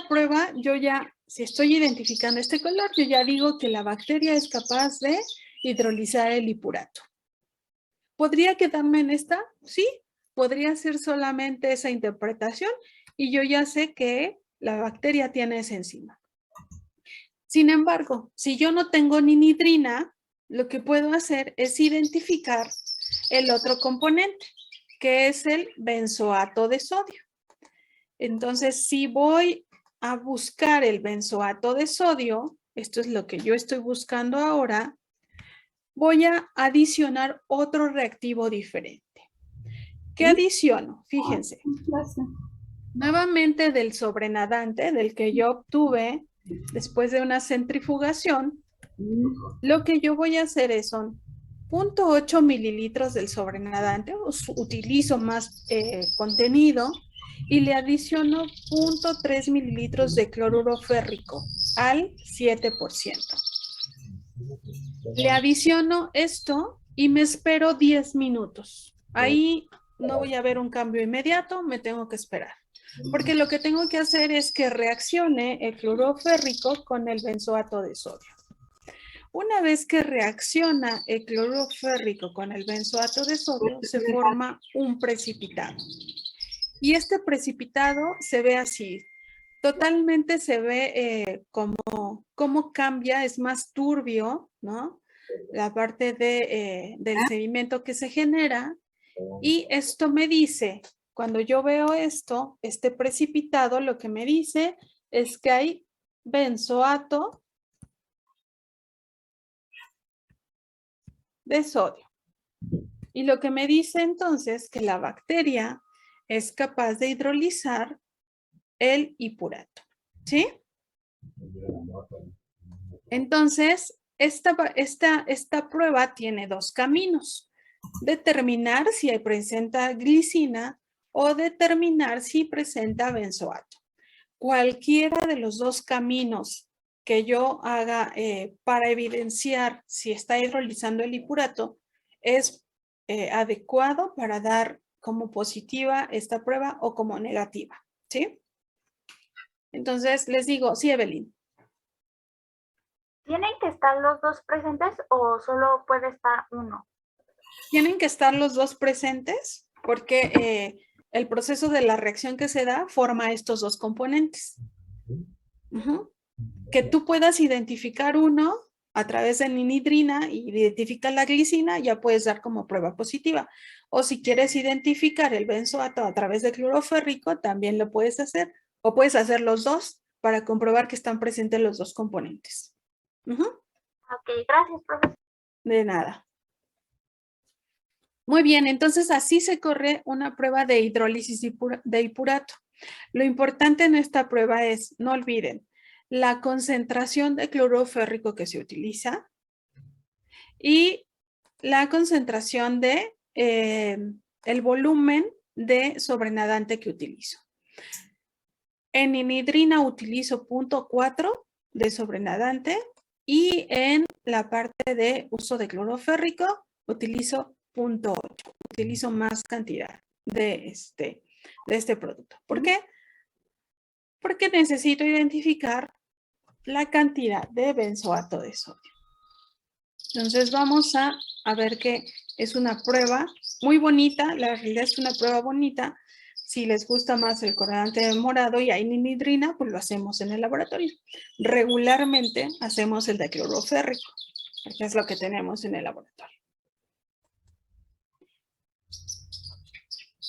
prueba, yo ya, si estoy identificando este color, yo ya digo que la bacteria es capaz de hidrolizar el hipurato. ¿Podría quedarme en esta? Sí, podría ser solamente esa interpretación y yo ya sé que la bacteria tiene esa enzima. Sin embargo, si yo no tengo ninidrina, lo que puedo hacer es identificar el otro componente, que es el benzoato de sodio. Entonces, si voy a buscar el benzoato de sodio, esto es lo que yo estoy buscando ahora, voy a adicionar otro reactivo diferente. ¿Qué adiciono? Fíjense. Nuevamente del sobrenadante, del que yo obtuve después de una centrifugación, lo que yo voy a hacer son 0.8 mililitros del sobrenadante, utilizo más contenido y le adiciono 0.3 mililitros de cloruro férrico al 7%. Le adiciono esto y me espero 10 minutos. Ahí no voy a ver un cambio inmediato, me tengo que esperar. Porque lo que tengo que hacer es que reaccione el cloruro férrico con el benzoato de sodio. Una vez que reacciona el cloruro férrico con el benzoato de sodio, se forma un precipitado. Y este precipitado se ve así. Totalmente se ve cómo cambia, es más turbio, ¿no? La parte del sedimento que se genera. Y esto me dice, cuando yo veo esto, este precipitado, lo que me dice es que hay benzoato de sodio. Y lo que me dice entonces que la bacteria es capaz de hidrolizar el hipurato. ¿Sí? Entonces, esta prueba tiene dos caminos. Determinar si presenta glicina o determinar si presenta benzoato. Cualquiera de los dos caminos que yo haga para evidenciar si está hidrolizando el hipurato es adecuado para dar como positiva esta prueba o como negativa, ¿sí? Entonces, les digo, sí, Evelyn. ¿Tienen que estar los dos presentes o solo puede estar uno? Tienen que estar los dos presentes porque el proceso de la reacción que se da forma estos dos componentes. Que tú puedas identificar uno a través de ninidrina y identificar la glicina, ya puedes dar como prueba positiva. O si quieres identificar el benzoato a través de cloruro férrico, también lo puedes hacer. O puedes hacer los dos para comprobar que están presentes los dos componentes. Ujú. Ok, gracias, profesor. De nada. Muy bien, entonces así se corre una prueba de hidrólisis de hipurato. Lo importante en esta prueba es, no olviden, la concentración de cloruro férrico que se utiliza y la concentración de el volumen de sobrenadante que utilizo. En inhidrina utilizo 0.4 de sobrenadante y en la parte de uso de cloruro férrico utilizo 0.8. Utilizo más cantidad de este producto. ¿Por qué? Porque necesito identificar la cantidad de benzoato de sodio. Entonces vamos a ver que es una prueba muy bonita, la realidad es una prueba bonita. Si les gusta más el colorante morado y hay inhidrina, pues lo hacemos en el laboratorio. Regularmente hacemos el de cloruro férrico, porque es lo que tenemos en el laboratorio.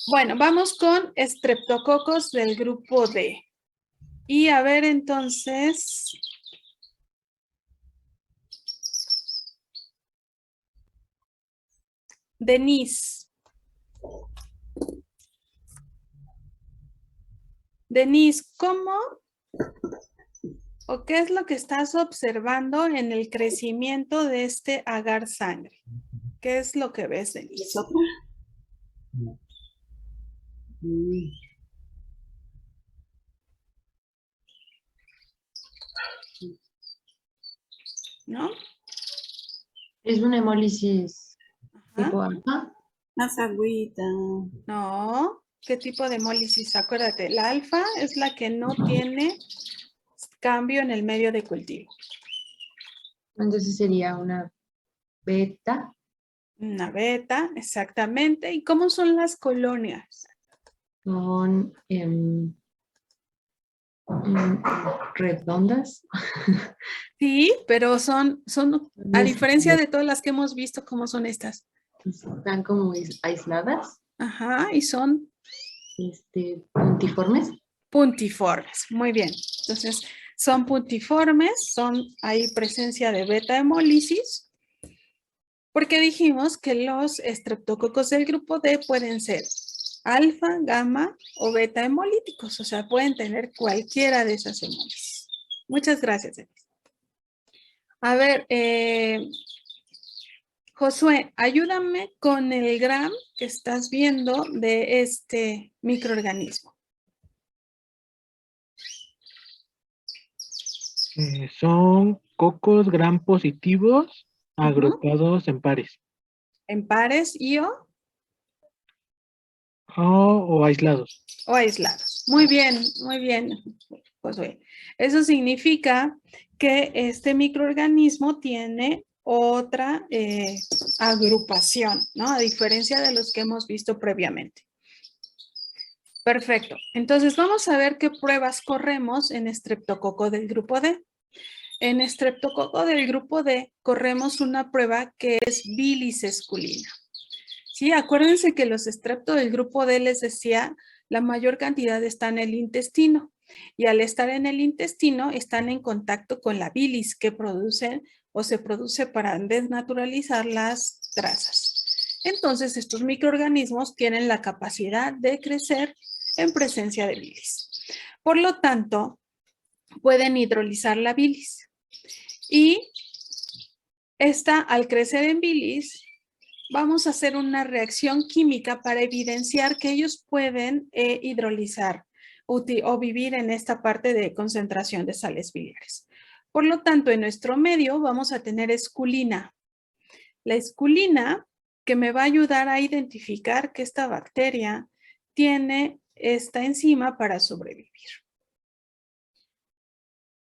Bueno, vamos con estreptococos del grupo D. Y a ver entonces... Denise. Denise, ¿cómo o qué es lo que estás observando en el crecimiento de este agar sangre? ¿Qué es lo que ves, Denise? ¿No? Es una hemólisis tipo alfa. Más agüita. No. ¿Qué tipo de hemólisis? Acuérdate, la alfa es la que no tiene cambio en el medio de cultivo. Entonces sería una beta. Una beta, exactamente. ¿Y cómo son las colonias? Son redondas. Sí, pero son, a diferencia de todas las que hemos visto, ¿cómo son estas? Están como aisladas. Ajá, y son puntiformes. Puntiformes, muy bien. Entonces, son puntiformes, hay presencia de beta hemólisis, porque dijimos que los estreptococos del grupo D pueden ser alfa, gamma o beta hemolíticos, o sea, pueden tener cualquiera de esas hemólisis. Muchas gracias, Denise. A ver, Josué, ayúdame con el gram que estás viendo de este microorganismo. Son cocos gram positivos agrupados en pares. ¿En pares y o? O aislados. O aislados. Muy bien, Josué. Eso significa que este microorganismo tiene otra agrupación, ¿no? A diferencia de los que hemos visto previamente. Perfecto. Entonces vamos a ver qué pruebas corremos en estreptococo del grupo D. En estreptococo del grupo D corremos una prueba que es bilis esculina. Sí, acuérdense que los estrepto del grupo D, les decía, la mayor cantidad está en el intestino. Y al estar en el intestino, están en contacto con la bilis que producen o se produce para desnaturalizar las grasas. Entonces, estos microorganismos tienen la capacidad de crecer en presencia de bilis. Por lo tanto, pueden hidrolizar la bilis. Y esta, al crecer en bilis, vamos a hacer una reacción química para evidenciar que ellos pueden hidrolizar o vivir en esta parte de concentración de sales biliares. Por lo tanto, en nuestro medio vamos a tener esculina. La esculina que me va a ayudar a identificar que esta bacteria tiene esta enzima para sobrevivir.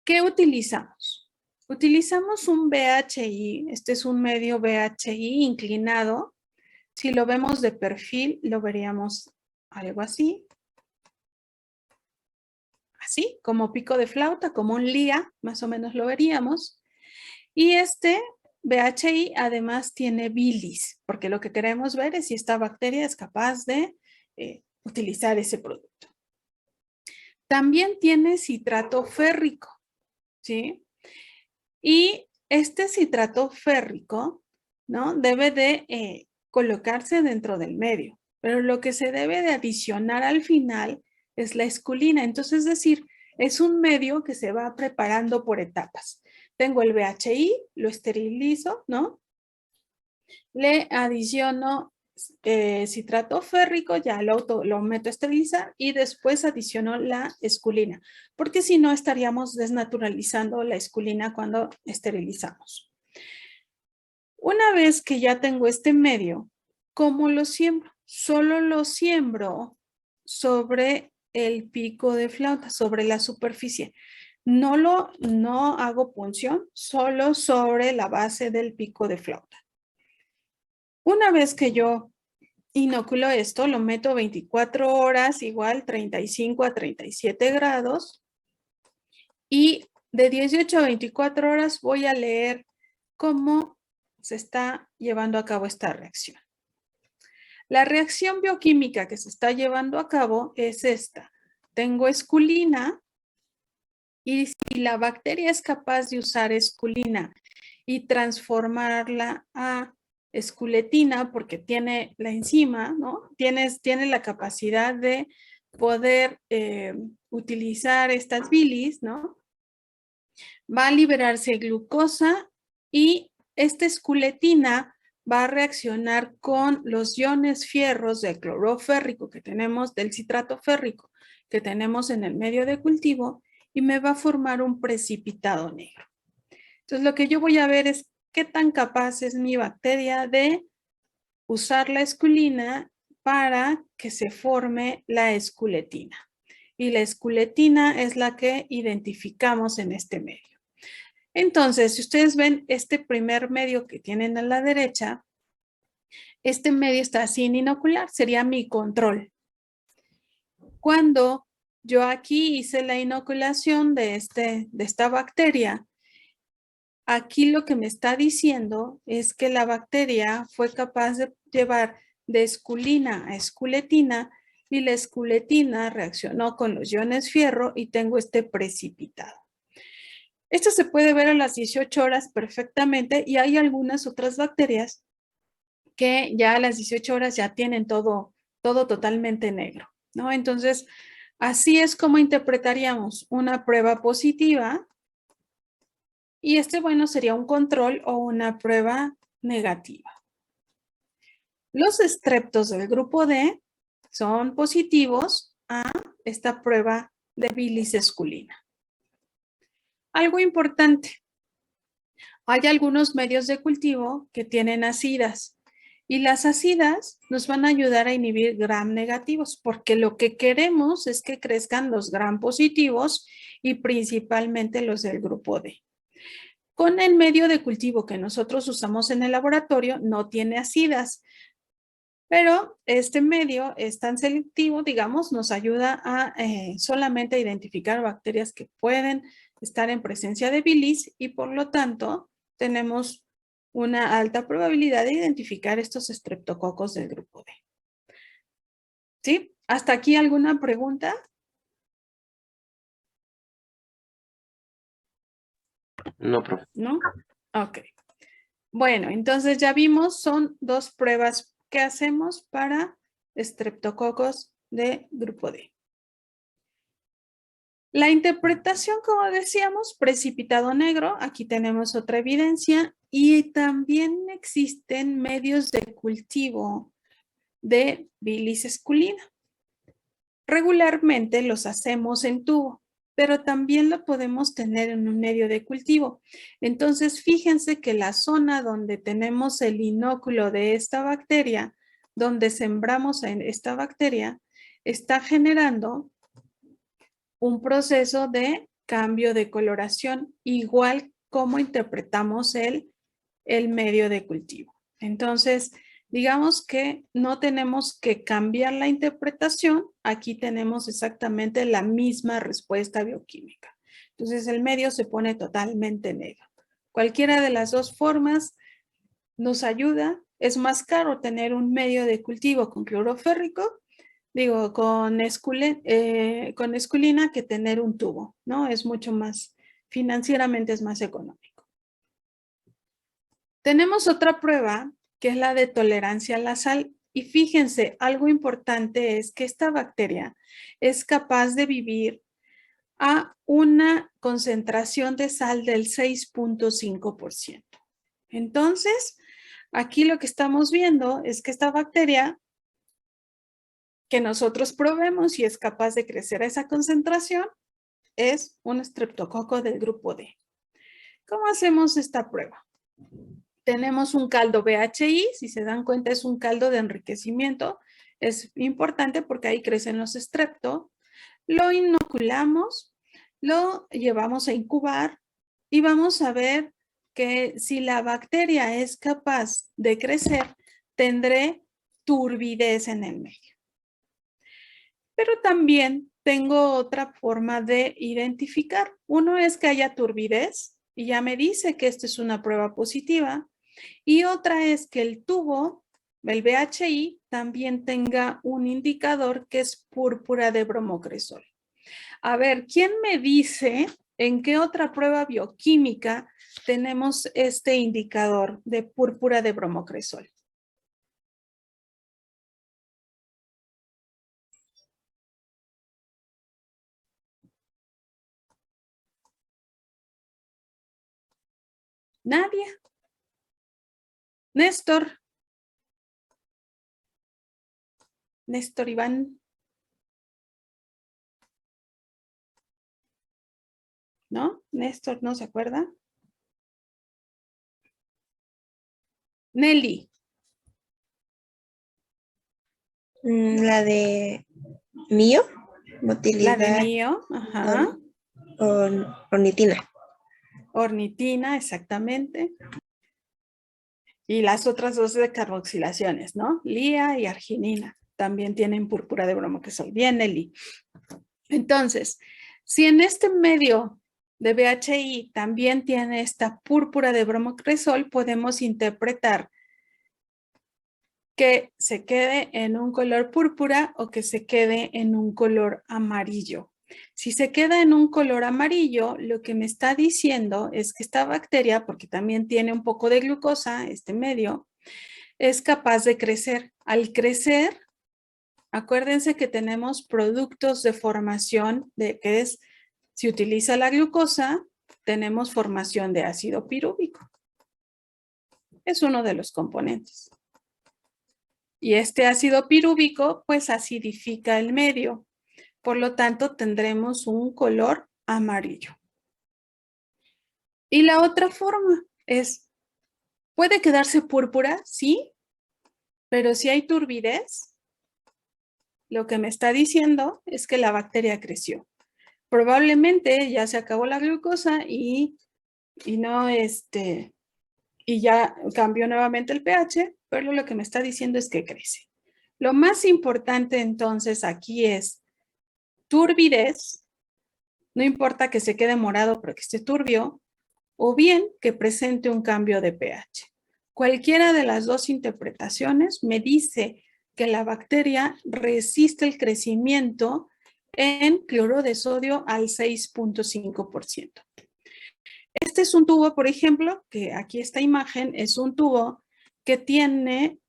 ¿Qué utilizamos? Utilizamos un BHI, este es un medio BHI inclinado. Si lo vemos de perfil, lo veríamos algo así. Así, como pico de flauta, como un lía, más o menos lo veríamos. Y este BHI además tiene bilis, porque lo que queremos ver es si esta bacteria es capaz de utilizar ese producto. También tiene citrato férrico, ¿sí? Y este citrato férrico, ¿no? Debe de colocarse dentro del medio, pero lo que se debe de adicionar al final es la esculina. Entonces, es decir, es un medio que se va preparando por etapas. Tengo el BHI, lo esterilizo, ¿no? Le adiciono citrato férrico, ya lo meto a esterilizar y después adiciono la esculina, porque si no estaríamos desnaturalizando la esculina cuando esterilizamos. Una vez que ya tengo este medio, ¿cómo lo siembro? Solo lo siembro sobre el pico de flauta, sobre la superficie. No hago punción, solo sobre la base del pico de flauta. Una vez que yo inoculo esto, lo meto 24 horas, igual 35 a 37 grados. Y de 18 a 24 horas voy a leer cómo se está llevando a cabo esta reacción. La reacción bioquímica que se está llevando a cabo es esta. Tengo esculina y si la bacteria es capaz de usar esculina y transformarla a esculetina porque tiene la enzima, ¿no? Tiene la capacidad de poder utilizar estas bilis, ¿no? Va a liberarse glucosa y esta esculetina va a reaccionar con los iones fierros del cloruro férrico que tenemos, del citrato férrico que tenemos en el medio de cultivo y me va a formar un precipitado negro. Entonces lo que yo voy a ver es qué tan capaz es mi bacteria de usar la esculina para que se forme la esculetina. Y la esculetina es la que identificamos en este medio. Entonces, si ustedes ven este primer medio que tienen a la derecha, este medio está sin inocular, sería mi control. Cuando yo aquí hice la inoculación de esta bacteria, aquí lo que me está diciendo es que la bacteria fue capaz de llevar de esculina a esculetina y la esculetina reaccionó con los iones fierro y tengo este precipitado. Esto se puede ver a las 18 horas perfectamente y hay algunas otras bacterias que ya a las 18 horas ya tienen todo totalmente negro, ¿no? Entonces, así es como interpretaríamos una prueba positiva y bueno, sería un control o una prueba negativa. Los estreptos del grupo D son positivos a esta prueba de bilis esculina. Algo importante, hay algunos medios de cultivo que tienen acidas y las acidas nos van a ayudar a inhibir gram negativos porque lo que queremos es que crezcan los gram positivos y principalmente los del grupo D. Con el medio de cultivo que nosotros usamos en el laboratorio no tiene acidas, pero este medio es tan selectivo, digamos, nos ayuda a solamente identificar bacterias que pueden estar en presencia de bilis y por lo tanto tenemos una alta probabilidad de identificar estos estreptococos del grupo D. ¿Sí? ¿Hasta aquí alguna pregunta? No, profe. ¿No? Ok. Bueno, entonces ya vimos, son dos pruebas que hacemos para estreptococos de grupo D. La interpretación, como decíamos, precipitado negro, aquí tenemos otra evidencia y también existen medios de cultivo de bilis esculina. Regularmente los hacemos en tubo, pero también lo podemos tener en un medio de cultivo. Entonces, fíjense que la zona donde tenemos el inóculo de esta bacteria, donde sembramos en esta bacteria, está generando un proceso de cambio de coloración, igual como interpretamos el medio de cultivo. Entonces, digamos que no tenemos que cambiar la interpretación, aquí tenemos exactamente la misma respuesta bioquímica. Entonces, el medio se pone totalmente negro. Cualquiera de las dos formas nos ayuda. Es más caro tener un medio de cultivo con cloruro férrico, con esculina que tener un tubo, ¿no? Es mucho más, financieramente es más económico. Tenemos otra prueba que es la de tolerancia a la sal. Y fíjense, algo importante es que esta bacteria es capaz de vivir a una concentración de sal del 6.5%. Entonces, aquí lo que estamos viendo es que esta bacteria que nosotros probemos y es capaz de crecer a esa concentración es un estreptococo del grupo D. ¿Cómo hacemos esta prueba? Tenemos un caldo BHI, si se dan cuenta es un caldo de enriquecimiento, es importante porque ahí crecen los estrepto, lo inoculamos, lo llevamos a incubar y vamos a ver que si la bacteria es capaz de crecer, tendré turbidez en el medio. Pero también tengo otra forma de identificar. Uno es que haya turbidez y ya me dice que esta es una prueba positiva. Y otra es que el tubo, el BHI, también tenga un indicador que es púrpura de bromocresol. A ver, ¿quién me dice en qué otra prueba bioquímica tenemos este indicador de púrpura de bromocresol? Nadie. Néstor. Néstor Iván. ¿No? Néstor, ¿no se acuerda? Nelly. La de mío, motilidad. La de mío, ajá. Ornitina. Ornitina, exactamente. Y las otras dos de carboxilaciones, ¿no? Lía y arginina. También tienen púrpura de bromocresol. Bien, Nelly. Entonces, si en este medio de BHI también tiene esta púrpura de bromocresol, podemos interpretar que se quede en un color púrpura o que se quede en un color amarillo. Si se queda en un color amarillo, lo que me está diciendo es que esta bacteria, porque también tiene un poco de glucosa, este medio, es capaz de crecer. Al crecer, acuérdense que tenemos productos de formación, que es, si utiliza la glucosa, tenemos formación de ácido pirúvico. Es uno de los componentes. Y este ácido pirúvico, pues acidifica el medio. Por lo tanto, tendremos un color amarillo. Y la otra forma es, ¿puede quedarse púrpura? Sí, pero si hay turbidez, lo que me está diciendo es que la bacteria creció. Probablemente ya se acabó la glucosa y ya cambió nuevamente el pH, pero lo que me está diciendo es que crece. Lo más importante entonces aquí es turbidez, no importa que se quede morado pero que esté turbio, o bien que presente un cambio de pH. Cualquiera de las dos interpretaciones me dice que la bacteria resiste el crecimiento en cloruro de sodio al 6.5%. Este es un tubo, por ejemplo, que aquí esta imagen es un tubo que tiene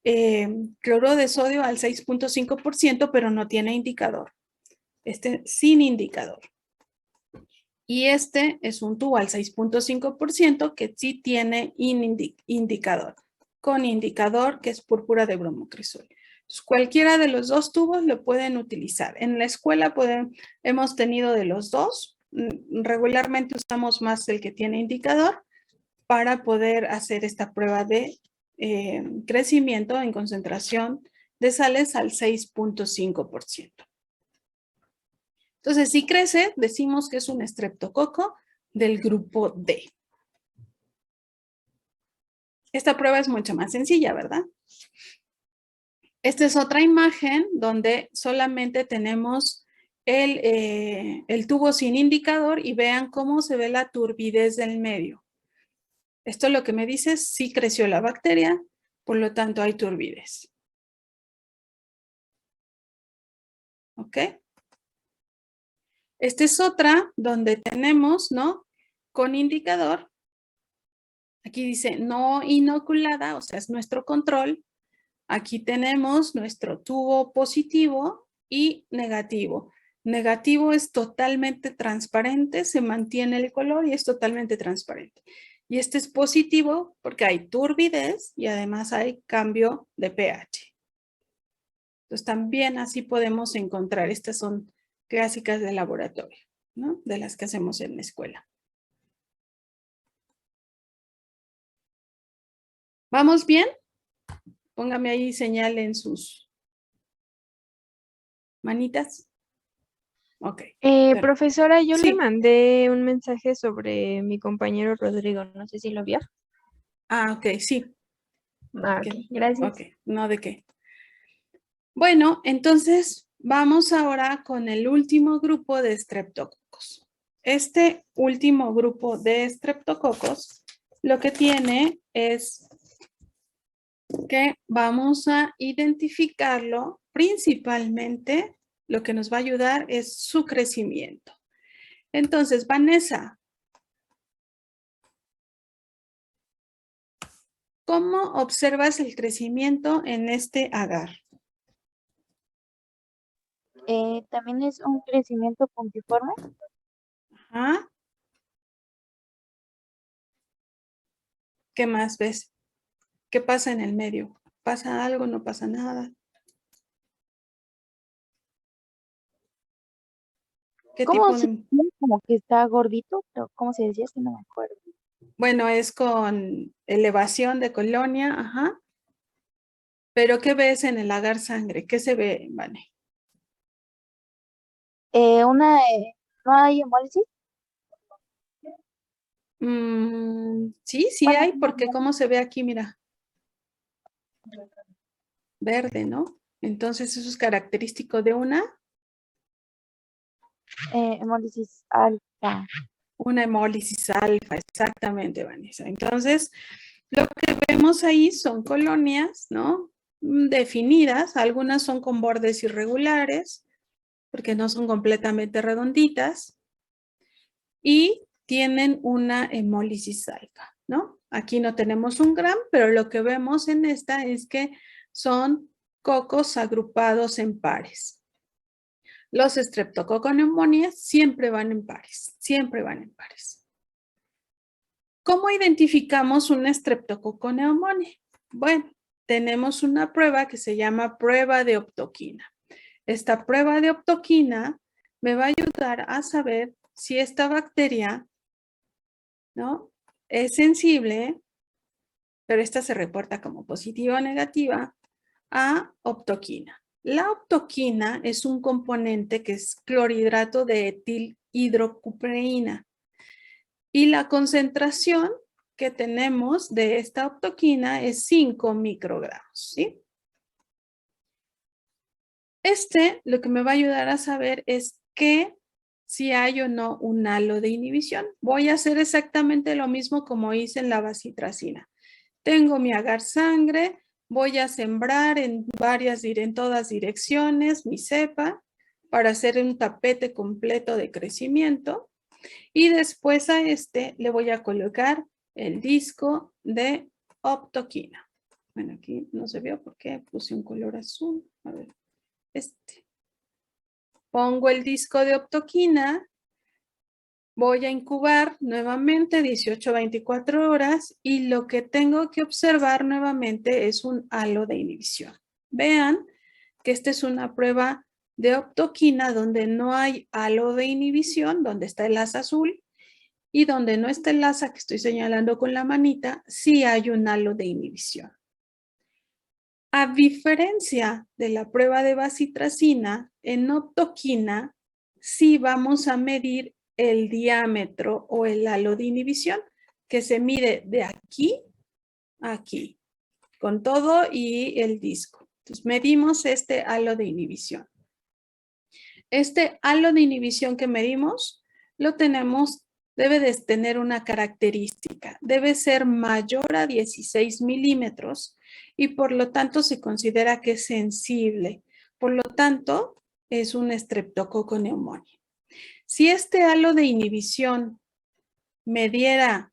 cloruro de sodio al 6.5%, pero no tiene indicador. Este sin indicador. Y este es un tubo al 6.5% que sí tiene indicador, con indicador que es púrpura de bromocresol. Entonces, cualquiera de los dos tubos lo pueden utilizar. En la escuela hemos tenido de los dos. Regularmente usamos más el que tiene indicador para poder hacer esta prueba de crecimiento en concentración de sales al 6.5%. Entonces, si crece, decimos que es un estreptococo del grupo D. Esta prueba es mucho más sencilla, ¿verdad? Esta es otra imagen donde solamente tenemos el tubo sin indicador y vean cómo se ve la turbidez del medio. Esto lo que me dice es sí creció la bacteria, por lo tanto hay turbidez. ¿ok? Esta es otra donde tenemos, ¿no? Con indicador. Aquí dice no inoculada, o sea, es nuestro control. Aquí tenemos nuestro tubo positivo y negativo. Negativo es totalmente transparente, se mantiene el color y es totalmente transparente. Y este es positivo porque hay turbidez y además hay cambio de pH. Entonces también así podemos encontrar, estas son clásicas de laboratorio, ¿no? De las que hacemos en la escuela. ¿Vamos bien? Póngame ahí señal en sus manitas. Ok. Profesora, yo Sí. le mandé un mensaje sobre mi compañero Rodrigo, no sé si lo vio. Ah, ok, sí. Ah, ok, gracias. Ok, no de qué. Bueno, entonces vamos ahora con el último grupo de estreptococos. Este último grupo de estreptococos lo que tiene es que vamos a identificarlo principalmente, lo que nos va a ayudar es su crecimiento. Entonces, Vanessa, ¿cómo observas el crecimiento en este agar? También es un crecimiento puntiforme. Ajá. ¿Qué más ves? ¿Qué pasa en el medio? ¿Pasa algo? ¿No pasa nada? ¿Qué ¿Cómo tipo se de...? llama? Como que está gordito, pero ¿cómo se decía? Si no me acuerdo. Bueno, es con elevación de colonia, ajá. Pero ¿qué ves en el agar sangre? ¿Qué se ve, Vane? ¿No hay hemólisis? Sí, sí Bueno, hay, porque ¿cómo se ve aquí? Mira. Verde, ¿no? Entonces eso es característico de una hemólisis alfa. Una hemólisis alfa, exactamente, Vanessa. Entonces, lo que vemos ahí son colonias, ¿no? Definidas, algunas son con bordes irregulares, porque no son completamente redonditas, y tienen una hemólisis alfa, ¿no? Aquí no tenemos un gram, pero lo que vemos en esta es que son cocos agrupados en pares. Los streptococcus siempre van en pares, siempre van en pares. ¿Cómo identificamos un streptococcus pneumoniae? Bueno, tenemos una prueba que se llama prueba de optoquina. Esta prueba de optoquina me va a ayudar a saber si esta bacteria, ¿no?, es sensible, pero esta se reporta como positiva o negativa, a optoquina. La optoquina es un componente que es clorhidrato de etilhidrocupreína. Y la concentración que tenemos de esta optoquina es 5 microgramos, ¿sí? Lo que me va a ayudar a saber es que si hay o no un halo de inhibición. Voy a hacer exactamente lo mismo como hice en la bacitracina. Tengo mi agar sangre, voy a sembrar en todas direcciones mi cepa para hacer un tapete completo de crecimiento. Y después a le voy a colocar el disco de optoquina. Bueno, aquí no se vio porque puse un color azul. A ver, Pongo el disco de optoquina. Voy a incubar nuevamente 18 a 24 horas y lo que tengo que observar nuevamente es un halo de inhibición. Vean que esta es una prueba de optoquina donde no hay halo de inhibición, donde está el asa azul, y donde no está el asa que estoy señalando con la manita, sí hay un halo de inhibición. A diferencia de la prueba de bacitracina, en optoquina sí vamos a medir el diámetro o el halo de inhibición, que se mide de aquí a aquí, con todo y el disco. Entonces medimos este halo de inhibición. Este halo de inhibición que medimos lo tenemos, debe de tener una característica, debe ser mayor a 16 milímetros y por lo tanto se considera que es sensible. Por lo tanto, es un Streptococcus pneumoniae. Si este halo de inhibición me diera,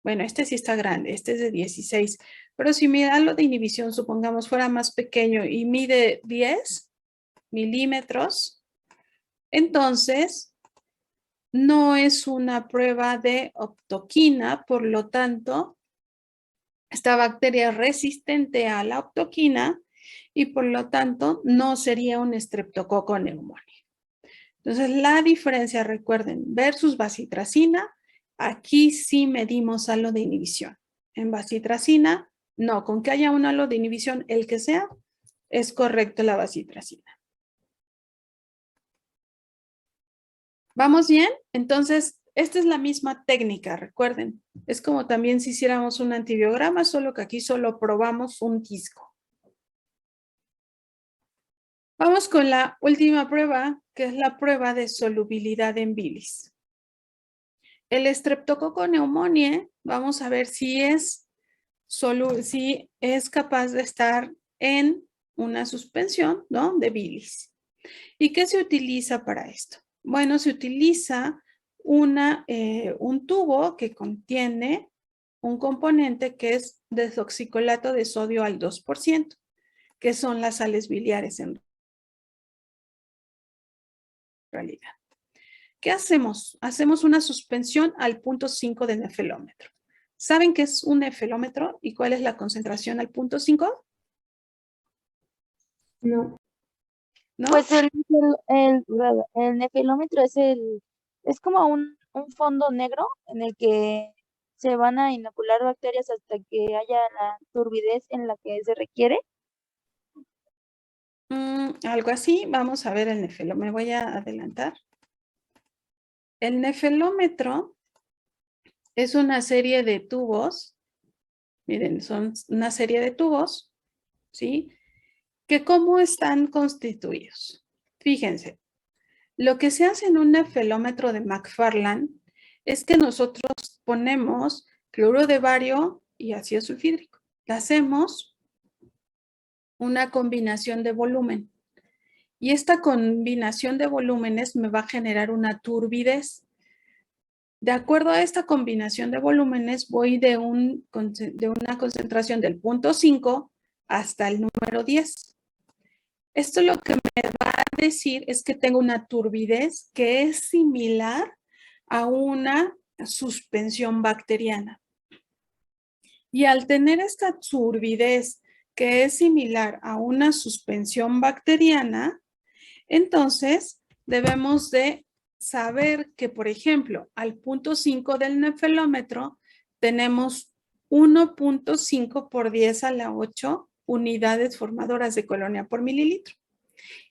bueno, este sí está grande, este es de 16, pero si mi halo de inhibición, supongamos, fuera más pequeño y mide 10 milímetros, entonces no es una prueba de optoquina, por lo tanto, esta bacteria es resistente a la optoquina y por lo tanto no sería un Streptococcus pneumoniae. Entonces, la diferencia, recuerden, versus bacitracina, aquí sí medimos halo de inhibición. En bacitracina, no, con que haya un halo de inhibición, el que sea, es correcto la bacitracina. ¿Vamos bien? Entonces, esta es la misma técnica, recuerden. Es como también si hiciéramos un antibiograma, solo que aquí solo probamos un disco. Vamos con la última prueba, que es la prueba de solubilidad en bilis. El Streptococcus pneumoniae, vamos a ver si es capaz de estar en una suspensión, ¿no?, de bilis. ¿Y qué se utiliza para esto? Bueno, se utiliza un tubo que contiene un componente que es desoxicolato de sodio al 2%, que son las sales biliares en realidad. ¿Qué hacemos? Hacemos una suspensión al 0.5 del nefelómetro. ¿Saben qué es un nefelómetro y cuál es la concentración al 0.5? No. ¿No? Pues el nefilómetro es como un fondo negro en el que se van a inocular bacterias hasta que haya la turbidez en la que se requiere. Algo así. Vamos a ver el nefelómetro. Me voy a adelantar. El nefelómetro es una serie de tubos. Miren, son una serie de tubos, ¿sí? Que cómo están constituidos. Fíjense, lo que se hace en un nefelómetro de McFarland es que nosotros ponemos cloruro de bario y ácido sulfídrico. Le hacemos una combinación de volumen. Y esta combinación de volúmenes me va a generar una turbidez. De acuerdo a esta combinación de volúmenes, voy de una concentración del 0.5 hasta el número 10. Esto lo que me va a decir es que tengo una turbidez que es similar a una suspensión bacteriana. Y al tener esta turbidez que es similar a una suspensión bacteriana, entonces debemos de saber que, por ejemplo, al 0.5 del nefelómetro tenemos 1.5 por 10 a la 8 unidades formadoras de colonia por mililitro.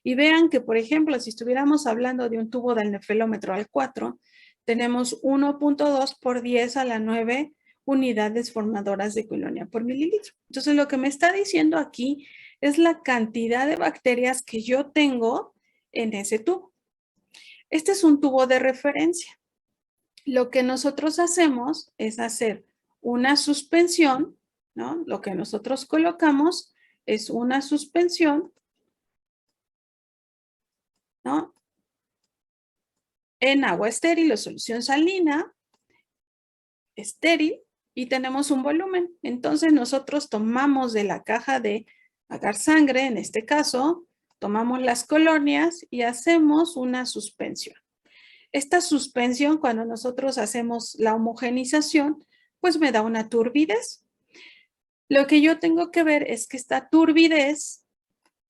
Y vean que, por ejemplo, si estuviéramos hablando de un tubo del nefelómetro al 4, tenemos 1.2 por 10 a la 9 unidades formadoras de colonia por mililitro. Entonces, lo que me está diciendo aquí es la cantidad de bacterias que yo tengo en ese tubo. Este es un tubo de referencia. Lo que nosotros hacemos es hacer una suspensión, ¿no? Lo que nosotros colocamos es una suspensión, ¿no?, en agua estéril o solución salina, estéril, y tenemos un volumen. Entonces nosotros tomamos de la caja de agar sangre, en este caso, tomamos las colonias y hacemos una suspensión. Esta suspensión, cuando nosotros hacemos la homogenización, pues me da una turbidez. Lo que yo tengo que ver es que esta turbidez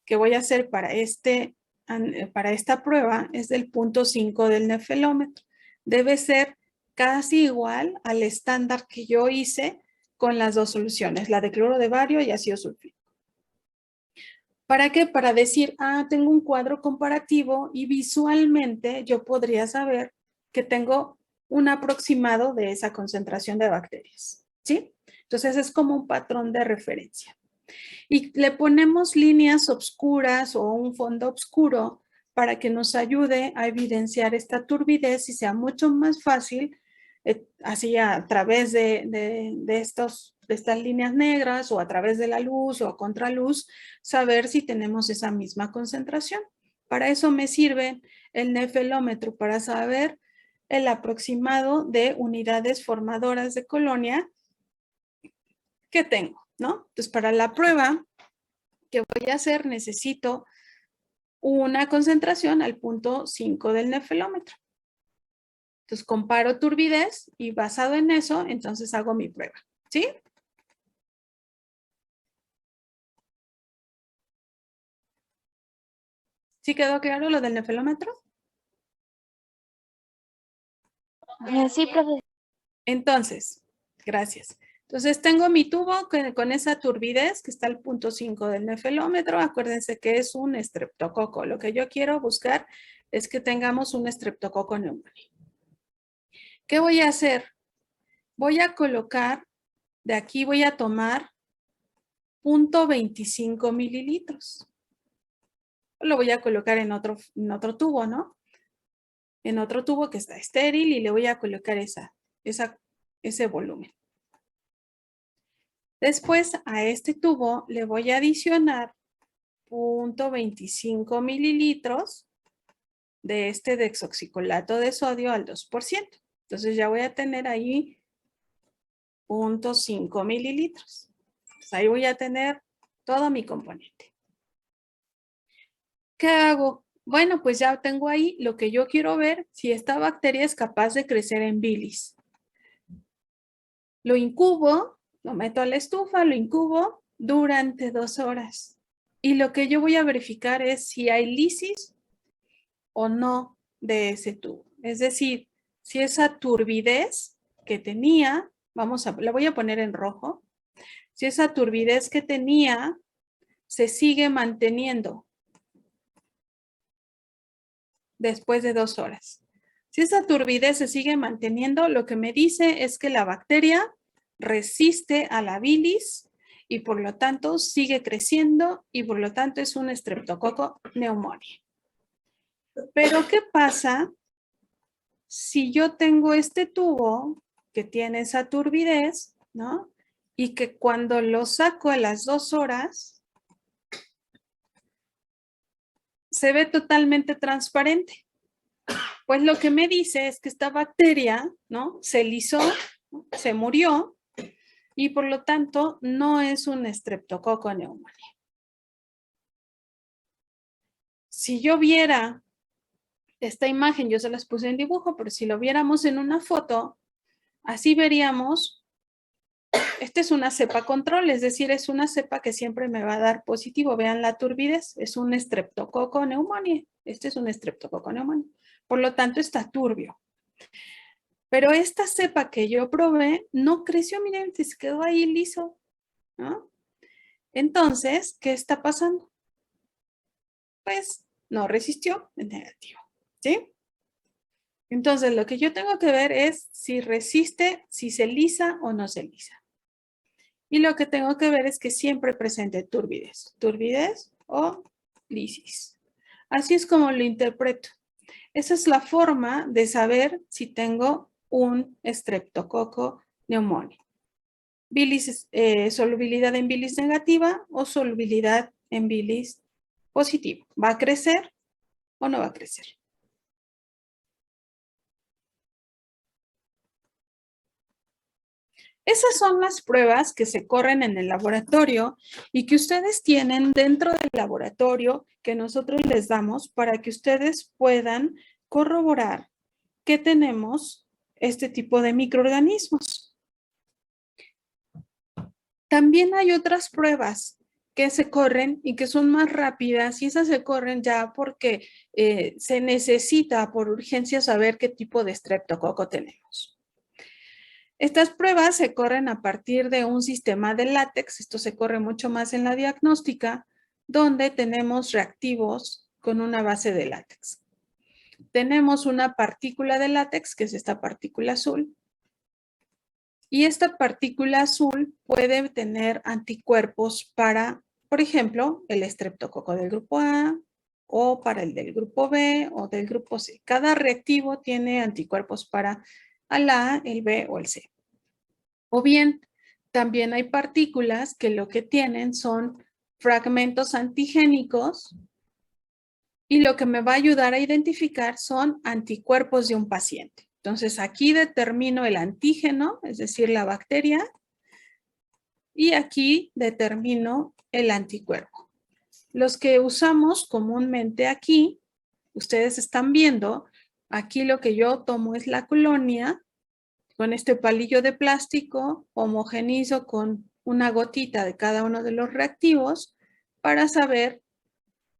que voy a hacer para esta prueba es del 0.5 del nefelómetro. Debe ser casi igual al estándar que yo hice con las dos soluciones, la de cloruro de bario y ácido sulfúrico. ¿Para qué? Para decir, tengo un cuadro comparativo y visualmente yo podría saber que tengo un aproximado de esa concentración de bacterias, ¿sí? Entonces es como un patrón de referencia. Y le ponemos líneas oscuras o un fondo oscuro para que nos ayude a evidenciar esta turbidez y sea mucho más fácil, así a través de estas líneas negras o a través de la luz o a contraluz, saber si tenemos esa misma concentración. Para eso me sirve el nefelómetro, para saber el aproximado de unidades formadoras de colonia que tengo, ¿no? Entonces, para la prueba que voy a hacer, necesito una concentración al punto 5 del nefelómetro. Entonces, comparo turbidez y basado en eso, entonces hago mi prueba, ¿sí? ¿Sí quedó claro lo del nefelómetro? Sí, profe. Entonces, gracias. Entonces, tengo mi tubo con esa turbidez que está al punto 5 del nefelómetro. Acuérdense que es un estreptococo. Lo que yo quiero buscar es que tengamos un estreptococo neumonía. ¿Qué voy a hacer? Voy a colocar, de aquí voy a tomar 0.25 mililitros. Lo voy a colocar en otro tubo, ¿no? En otro tubo que está estéril y le voy a colocar ese volumen. Después a este tubo le voy a adicionar 0.25 mililitros de este desoxicolato de sodio al 2%. Entonces ya voy a tener ahí 0.5 mililitros. Pues ahí voy a tener todo mi componente. ¿Qué hago? Bueno, pues ya tengo ahí lo que yo quiero ver, si esta bacteria es capaz de crecer en bilis. Lo incubo, lo meto a la estufa, lo incubo durante 2 horas. Y lo que yo voy a verificar es si hay lisis o no de ese tubo. Es decir, si esa turbidez que tenía, la voy a poner en rojo, si esa turbidez que tenía se sigue manteniendo después de 2 horas. Si esa turbidez se sigue manteniendo, lo que me dice es que la bacteria resiste a la bilis y por lo tanto sigue creciendo y por lo tanto es un Streptococcus pneumoniae. Pero ¿qué pasa si yo tengo este tubo que tiene esa turbidez, ¿no? Y que cuando lo saco a las 2 horas se ve totalmente transparente? Pues lo que me dice es que esta bacteria, ¿no? Se lisó, ¿no? Se murió y por lo tanto no es un Streptococcus pneumoniae. Si yo viera esta imagen, yo se las puse en dibujo, pero si lo viéramos en una foto, así veríamos, esta es una cepa control, es decir, es una cepa que siempre me va a dar positivo. Vean la turbidez, es un Streptococcus pneumoniae. Este es un Streptococcus pneumoniae. Por lo tanto, está turbio. Pero esta cepa que yo probé no creció, miren, se quedó ahí liso, ¿no? Entonces, ¿qué está pasando? Pues no resistió, es negativo, ¿sí? Entonces, lo que yo tengo que ver es si resiste, si se lisa o no se lisa. Y lo que tengo que ver es que siempre presente turbidez o lisis. Así es como lo interpreto. Esa es la forma de saber si tengo un Streptococcus pneumoniae. Bilis, solubilidad en bilis negativa o solubilidad en bilis positiva. ¿Va a crecer o no va a crecer? Esas son las pruebas que se corren en el laboratorio y que ustedes tienen dentro del laboratorio que nosotros les damos para que ustedes puedan corroborar que tenemos este tipo de microorganismos. También hay otras pruebas que se corren y que son más rápidas y esas se corren ya porque se necesita por urgencia saber qué tipo de estreptococo tenemos. Estas pruebas se corren a partir de un sistema de látex, esto se corre mucho más en la diagnóstica, donde tenemos reactivos con una base de látex. Tenemos una partícula de látex, que es esta partícula azul, y esta partícula azul puede tener anticuerpos para, por ejemplo, el estreptococo del grupo A, o para el del grupo B, o del grupo C. Cada reactivo tiene anticuerpos para el A, el B o el C. O bien, también hay partículas que lo que tienen son fragmentos antigénicos Y lo que me va a ayudar a identificar son anticuerpos de un paciente. Entonces aquí determino el antígeno, es decir, la bacteria, y aquí determino el anticuerpo. Los que usamos comúnmente aquí, ustedes están viendo, aquí lo que yo tomo es la colonia, con este palillo de plástico, homogenizo con una gotita de cada uno de los reactivos para saber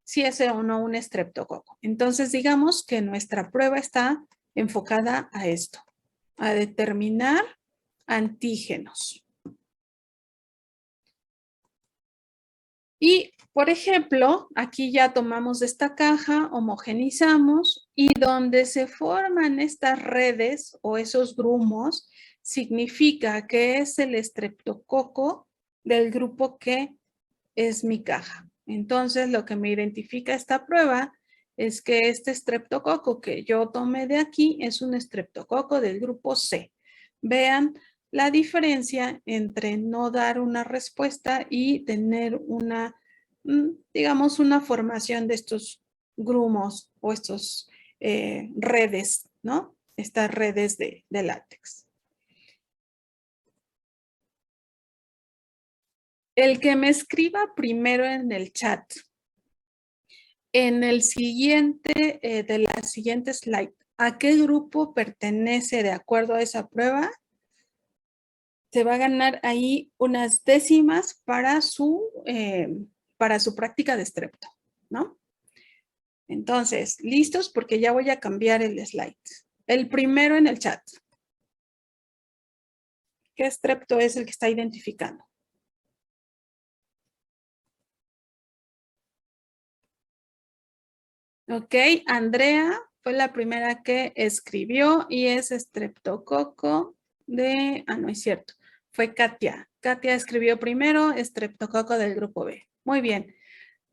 si es o no un estreptococo. Entonces, digamos que nuestra prueba está enfocada a esto, a determinar antígenos. Y, por ejemplo, aquí ya tomamos esta caja, homogenizamos y donde se forman estas redes o esos grumos, significa que es el estreptococo del grupo que es mi caja. Entonces, lo que me identifica esta prueba es que este estreptococo que yo tomé de aquí es un estreptococo del grupo C. Vean la diferencia entre no dar una respuesta y tener una, digamos, una formación de estos grumos o estos redes, ¿no? Estas redes de látex. El que me escriba primero en el chat, en el siguiente, de la siguiente slide, ¿a qué grupo pertenece de acuerdo a esa prueba? Se va a ganar ahí unas décimas para su práctica de estrepto, ¿no? Entonces, ¿listos? Porque ya voy a cambiar el slide. El primero en el chat. ¿Qué estrepto es el que está identificando? Ok, Andrea fue la primera que escribió y es estreptococo de... Ah, no es cierto. Fue Katia. Katia escribió primero estreptococo del grupo B. Muy bien.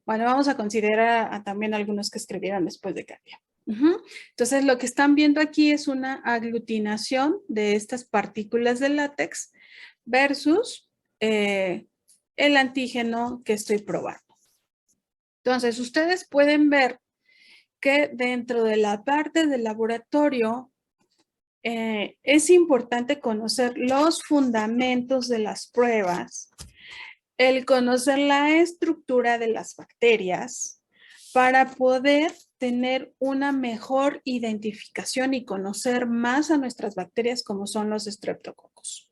Bueno, vamos a considerar a también algunos que escribieron después de Katia. Entonces, lo que están viendo aquí es una aglutinación de estas partículas de látex versus el antígeno que estoy probando. Entonces, ustedes pueden ver que dentro de la parte del laboratorio es importante conocer los fundamentos de las pruebas, el conocer la estructura de las bacterias para poder tener una mejor identificación y conocer más a nuestras bacterias como son los estreptococos.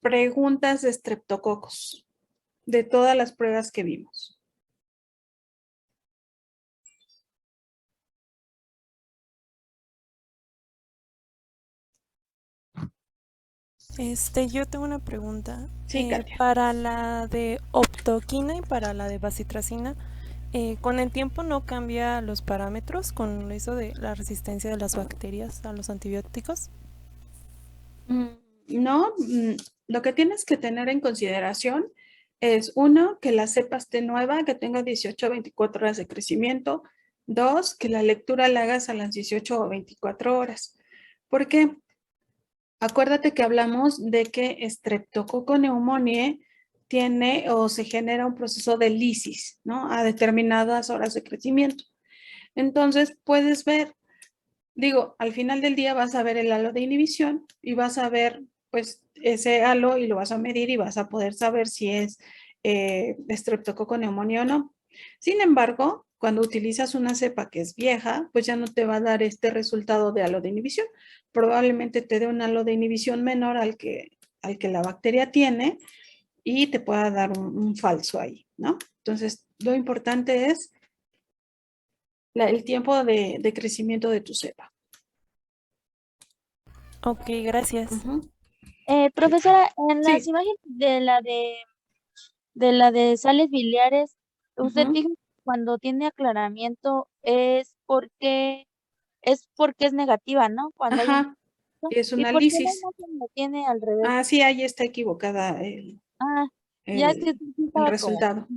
Preguntas de estreptococos de todas las pruebas que vimos. Yo tengo una pregunta. Sí, Katia. Para la de optoquina y para la de bacitracina, ¿con el tiempo no cambia los parámetros con eso de la resistencia de las bacterias a los antibióticos? No, lo que tienes que tener en consideración es, uno, que la cepa esté nueva, que tenga 18 a 24 horas de crecimiento. Dos, que la lectura la hagas a las 18 o 24 horas. ¿Por qué? Acuérdate que hablamos de que Streptococcus pneumoniae tiene o se genera un proceso de lisis, ¿no? A determinadas horas de crecimiento. Entonces, puedes ver, digo, al final del día vas a ver el halo de inhibición y vas a ver, pues, ese halo y lo vas a medir y vas a poder saber si es Streptococcus pneumoniae o no. Sin embargo, cuando utilizas una cepa que es vieja, pues ya no te va a dar este resultado de halo de inhibición. Probablemente te dé un halo de inhibición menor al que la bacteria tiene y te pueda dar un falso ahí, ¿no? Entonces, lo importante es el tiempo de crecimiento de tu cepa. Ok, gracias. Profesora, en las imágenes de la de sales biliares, usted dijo que cuando tiene aclaramiento es porque es negativa, ¿no? Cuando hay es una ¿y por qué lisis. la imagen lo tiene al revés? Ah, sí, ahí está equivocada ya es que sí el estaba resultado.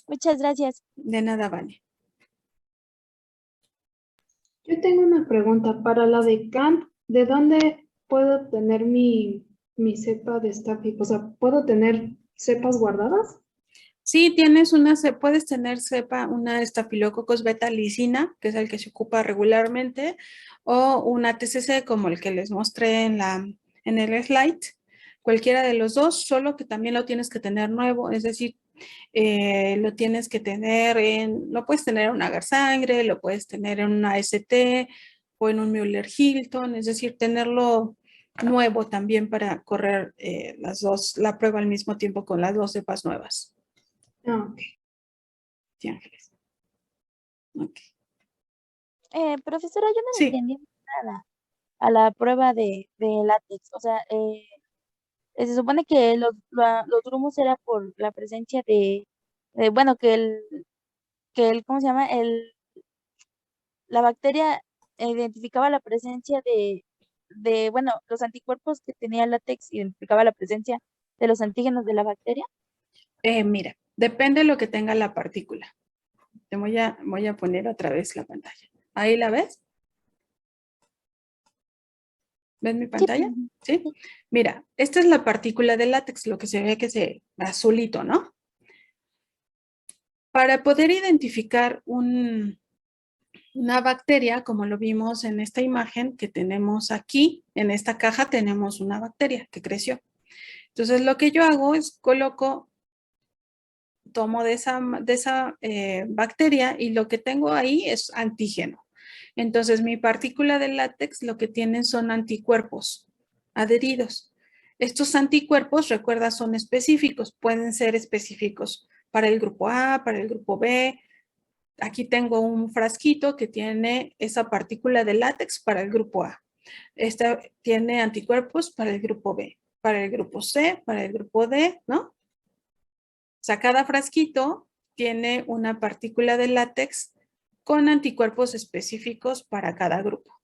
Muchas gracias. De nada, Vane. Yo tengo una pregunta para la de Kant. ¿De dónde puedo obtener mi cepa de Staphylococcus? O sea, ¿puedo tener cepas guardadas? Sí, puedes tener cepa, una Staphylococcus beta-lisina, que es el que se ocupa regularmente, o una TCC como el que les mostré en el slide. Cualquiera de los dos, solo que también lo tienes que tener nuevo, es decir, lo tienes que tener lo puedes tener en un agar sangre, lo puedes tener en una ST o en un Müller-Hilton, es decir, tenerlo nuevo también para correr la prueba al mismo tiempo con las dos cepas nuevas. Ok. Sí, Ángeles. Ok. Profesora, yo no Sí. entendí nada a la prueba de látex. O sea, se supone que los grumos era por la presencia bueno, que el, ¿cómo se llama? La bacteria identificaba la presencia bueno, los anticuerpos que tenía el látex identificaba la presencia de los antígenos de la bacteria. Mira, depende de lo que tenga la partícula. Te voy a poner otra vez la pantalla. ¿Ahí la ves? ¿Ves mi pantalla? ¿Sí? Mira, esta es la partícula de látex, lo que se ve que es azulito, ¿no? Para poder identificar una bacteria, como lo vimos en esta imagen que tenemos aquí, en esta caja tenemos una bacteria que creció. Entonces, lo que yo hago es tomo de esa bacteria y lo que tengo ahí es antígeno. Entonces, mi partícula de látex lo que tienen son anticuerpos adheridos. Estos anticuerpos, recuerda, son específicos. Pueden ser específicos para el grupo A, para el grupo B. Aquí tengo un frasquito que tiene esa partícula de látex para el grupo A. Esta tiene anticuerpos para el grupo B, para el grupo C, para el grupo D, ¿no? O sea, cada frasquito tiene una partícula de látex con anticuerpos específicos para cada grupo.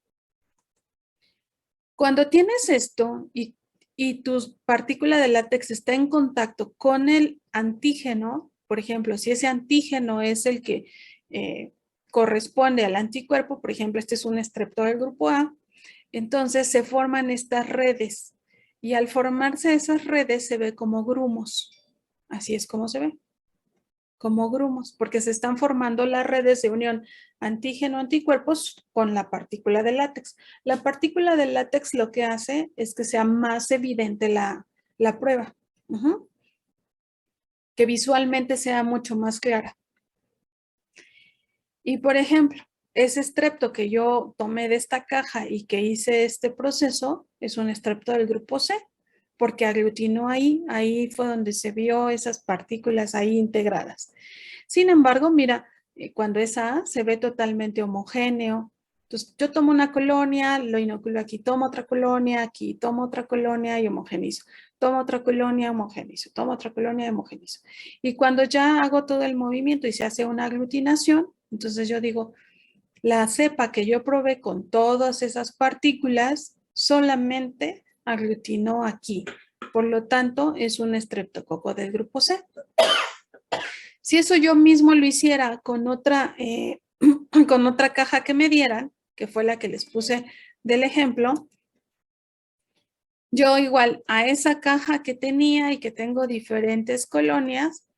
Cuando tienes esto y tu partícula de látex está en contacto con el antígeno, por ejemplo, si ese antígeno es el que corresponde al anticuerpo, por ejemplo, este es un estrepto del grupo A, entonces se forman estas redes y al formarse esas redes se ve como grumos. Así es como se ve, como grumos, porque se están formando las redes de unión antígeno-anticuerpos con la partícula de látex. La partícula de látex lo que hace es que sea más evidente la prueba, que visualmente sea mucho más clara. Y por ejemplo, ese estrepto que yo tomé de esta caja y que hice este proceso es un estrepto del grupo C, porque aglutinó ahí fue donde se vio esas partículas ahí integradas. Sin embargo, mira, cuando es A se ve totalmente homogéneo. Entonces, yo tomo una colonia, lo inoculo aquí, tomo otra colonia, aquí tomo otra colonia y homogenizo. Tomo otra colonia, homogenizo. Tomo otra colonia, homogenizo. Y cuando ya hago todo el movimiento y se hace una aglutinación, entonces yo digo, la cepa que yo probé con todas esas partículas solamente aglutinó aquí. Por lo tanto, es un estreptococo del grupo C. Si eso yo mismo lo hiciera con otra caja que me dieran, que fue la que les puse del ejemplo, yo igual a esa caja que tenía y que tengo diferentes colonias,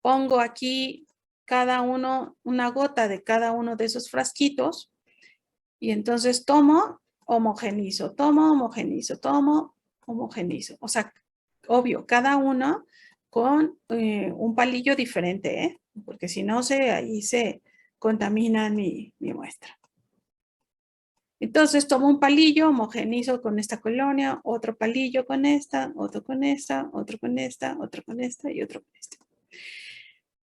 pongo aquí cada uno, una gota de cada uno de esos frasquitos y entonces tomo, homogenizo, tomo, homogenizo, tomo, homogenizo. O sea, obvio, cada uno con un palillo diferente, ¿eh? Porque si no, ahí se contamina mi muestra. Entonces tomo un palillo, homogenizo con esta colonia, otro palillo con esta, otro con esta, otro con esta, otro con esta y otro con esta.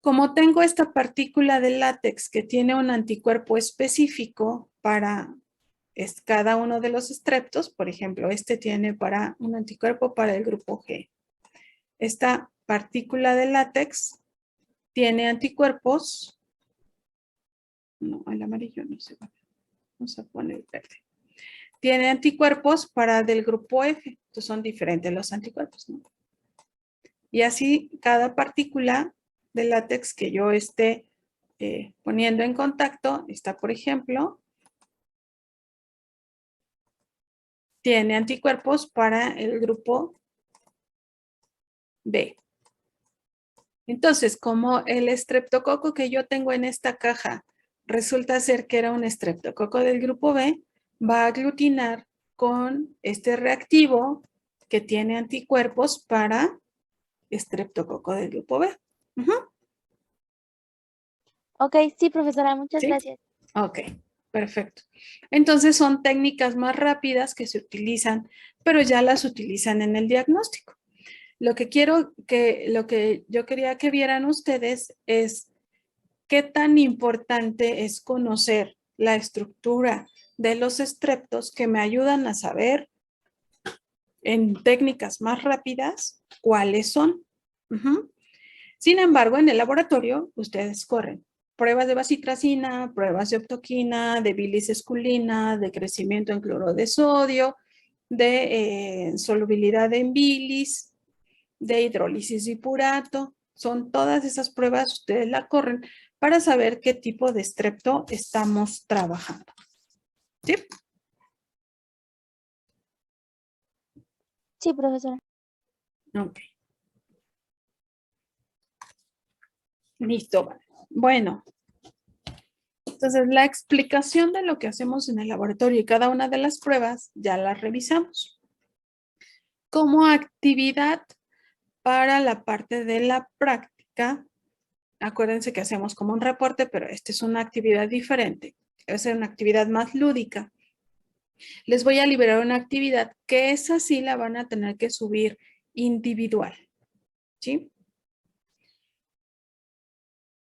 Como tengo esta partícula de látex que tiene un anticuerpo específico para cada uno de los estreptos, por ejemplo, este tiene un anticuerpo para el grupo G. Esta partícula de látex tiene anticuerpos. No, el amarillo no se va. Vamos a poner el verde. Tiene anticuerpos para del grupo F. Entonces son diferentes los anticuerpos, ¿no? Y así cada partícula de látex que yo esté poniendo en contacto, esta por ejemplo, tiene anticuerpos para el grupo B. Entonces, como el estreptococo que yo tengo en esta caja resulta ser que era un estreptococo del grupo B, va a aglutinar con este reactivo que tiene anticuerpos para estreptococo del grupo B. Ok, sí, profesora, muchas ¿Sí? gracias. Ok, perfecto. Entonces son técnicas más rápidas que se utilizan, pero ya las utilizan en el diagnóstico. Lo que yo quería que vieran ustedes es qué tan importante es conocer la estructura de los estreptos que me ayudan a saber en técnicas más rápidas cuáles son. Sin embargo, en el laboratorio ustedes corren pruebas de bacitracina, pruebas de optoquina, de bilis esculina, de crecimiento en cloruro de sodio, de solubilidad en bilis, de hidrólisis de purato. Son todas esas pruebas, ustedes la corren para saber qué tipo de estrepto estamos trabajando. ¿Sí? Sí, profesora. Ok. Listo. Bueno. Entonces, la explicación de lo que hacemos en el laboratorio y cada una de las pruebas ya las revisamos. Como actividad para la parte de la práctica, acuérdense que hacemos como un reporte, pero esta es una actividad diferente. Debe ser una actividad más lúdica. Les voy a liberar una actividad que esa sí la van a tener que subir individual. ¿Sí?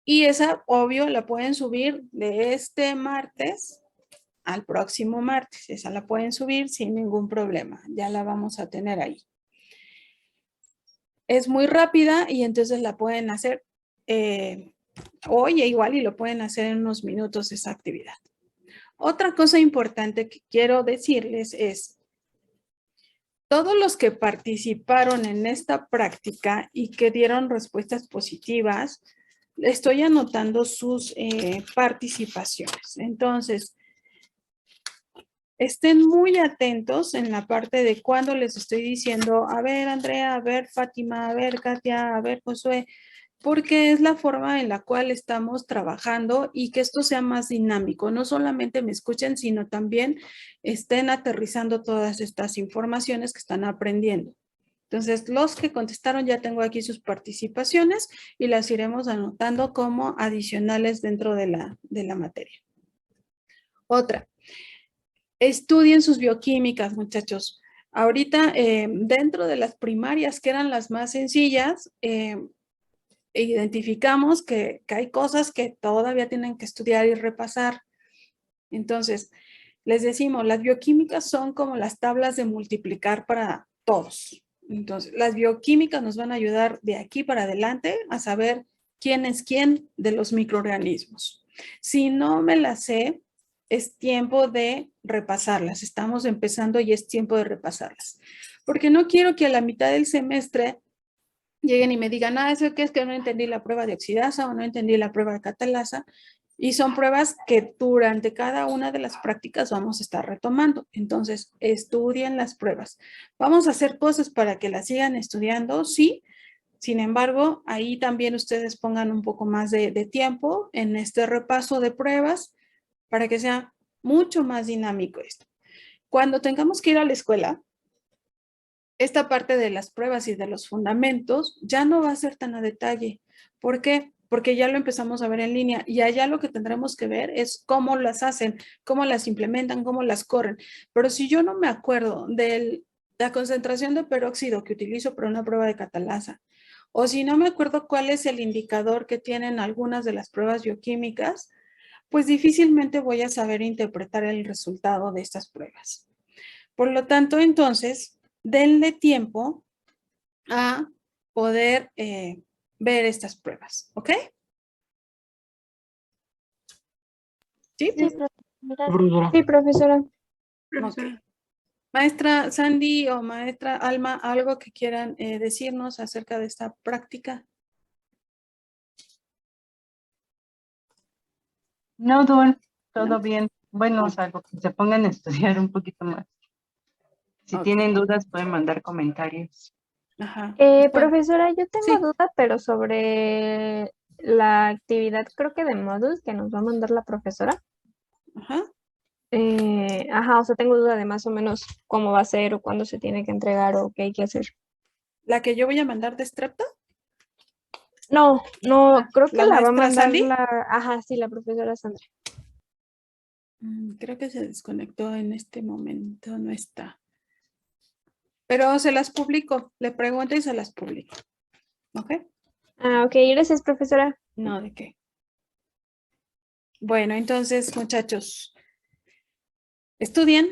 Y esa, obvio, la pueden subir de este martes al próximo martes. Esa la pueden subir sin ningún problema. Ya la vamos a tener ahí. Es muy rápida y entonces la pueden hacer hoy igual y lo pueden hacer en unos minutos esa actividad. Otra cosa importante que quiero decirles es, todos los que participaron en esta práctica y que dieron respuestas positivas, estoy anotando sus participaciones. Entonces, estén muy atentos en la parte de cuando les estoy diciendo, a ver, Andrea, a ver, Fátima, a ver, Katia, a ver, Josué, porque es la forma en la cual estamos trabajando y que esto sea más dinámico. No solamente me escuchen, sino también estén aterrizando todas estas informaciones que están aprendiendo. Entonces, los que contestaron, ya tengo aquí sus participaciones y las iremos anotando como adicionales dentro de la materia. Otra. Estudien sus bioquímicas, muchachos. Ahorita, dentro de las primarias, que eran las más sencillas, identificamos que hay cosas que todavía tienen que estudiar y repasar. Entonces, les decimos, las bioquímicas son como las tablas de multiplicar para todos. Entonces, las bioquímicas nos van a ayudar de aquí para adelante a saber quién es quién de los microorganismos. Si no me las sé, es tiempo de repasarlas. Estamos empezando y es tiempo de repasarlas. Porque no quiero que a la mitad del semestre lleguen y me digan, ¿eso qué es? Que no entendí la prueba de oxidasa o no entendí la prueba de catalasa. Y son pruebas que durante cada una de las prácticas vamos a estar retomando. Entonces, estudien las pruebas. Vamos a hacer cosas para que las sigan estudiando, sí. Sin embargo, ahí también ustedes pongan un poco más de tiempo en este repaso de pruebas para que sea mucho más dinámico esto. Cuando tengamos que ir a la escuela, esta parte de las pruebas y de los fundamentos ya no va a ser tan a detalle. ¿Por qué? Porque ya lo empezamos a ver en línea y allá lo que tendremos que ver es cómo las hacen, cómo las implementan, cómo las corren. Pero si yo no me acuerdo de la concentración de peróxido que utilizo para una prueba de catalasa, o si no me acuerdo cuál es el indicador que tienen algunas de las pruebas bioquímicas, pues difícilmente voy a saber interpretar el resultado de estas pruebas. Por lo tanto, entonces, denle tiempo a poder ver estas pruebas, ¿ok? ¿Sí? Sí, profesora. Okay. Maestra Sandy o maestra Alma, ¿algo que quieran decirnos acerca de esta práctica? No, Duan, todo bien. Bueno, salvo que se pongan a estudiar un poquito más. Si tienen dudas, pueden mandar comentarios. Ajá. Profesora, yo tengo Sí. duda, pero sobre la actividad, creo que de módulos que nos va a mandar la profesora. Ajá. Ajá, o sea, tengo duda de más o menos cómo va a ser o cuándo se tiene que entregar o qué hay que hacer. ¿La que yo voy a mandar de Strepto? No, creo que ¿La la va a maestra mandar Sandy? ajá, sí, la profesora Sandra. Creo que se desconectó en este momento, no está. Pero se las publico, le pregunto y se las publico. ¿Ok? Ah, ok, gracias, profesora. No, ¿de qué? Bueno, entonces, muchachos, estudien.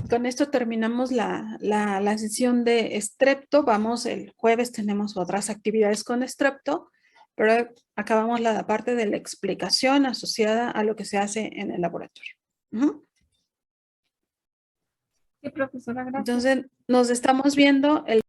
Con esto terminamos la sesión de Strepto. Vamos, el jueves tenemos otras actividades con Strepto, pero acabamos la parte de la explicación asociada a lo que se hace en el laboratorio. Sí, profesora, gracias. Entonces, nos estamos viendo el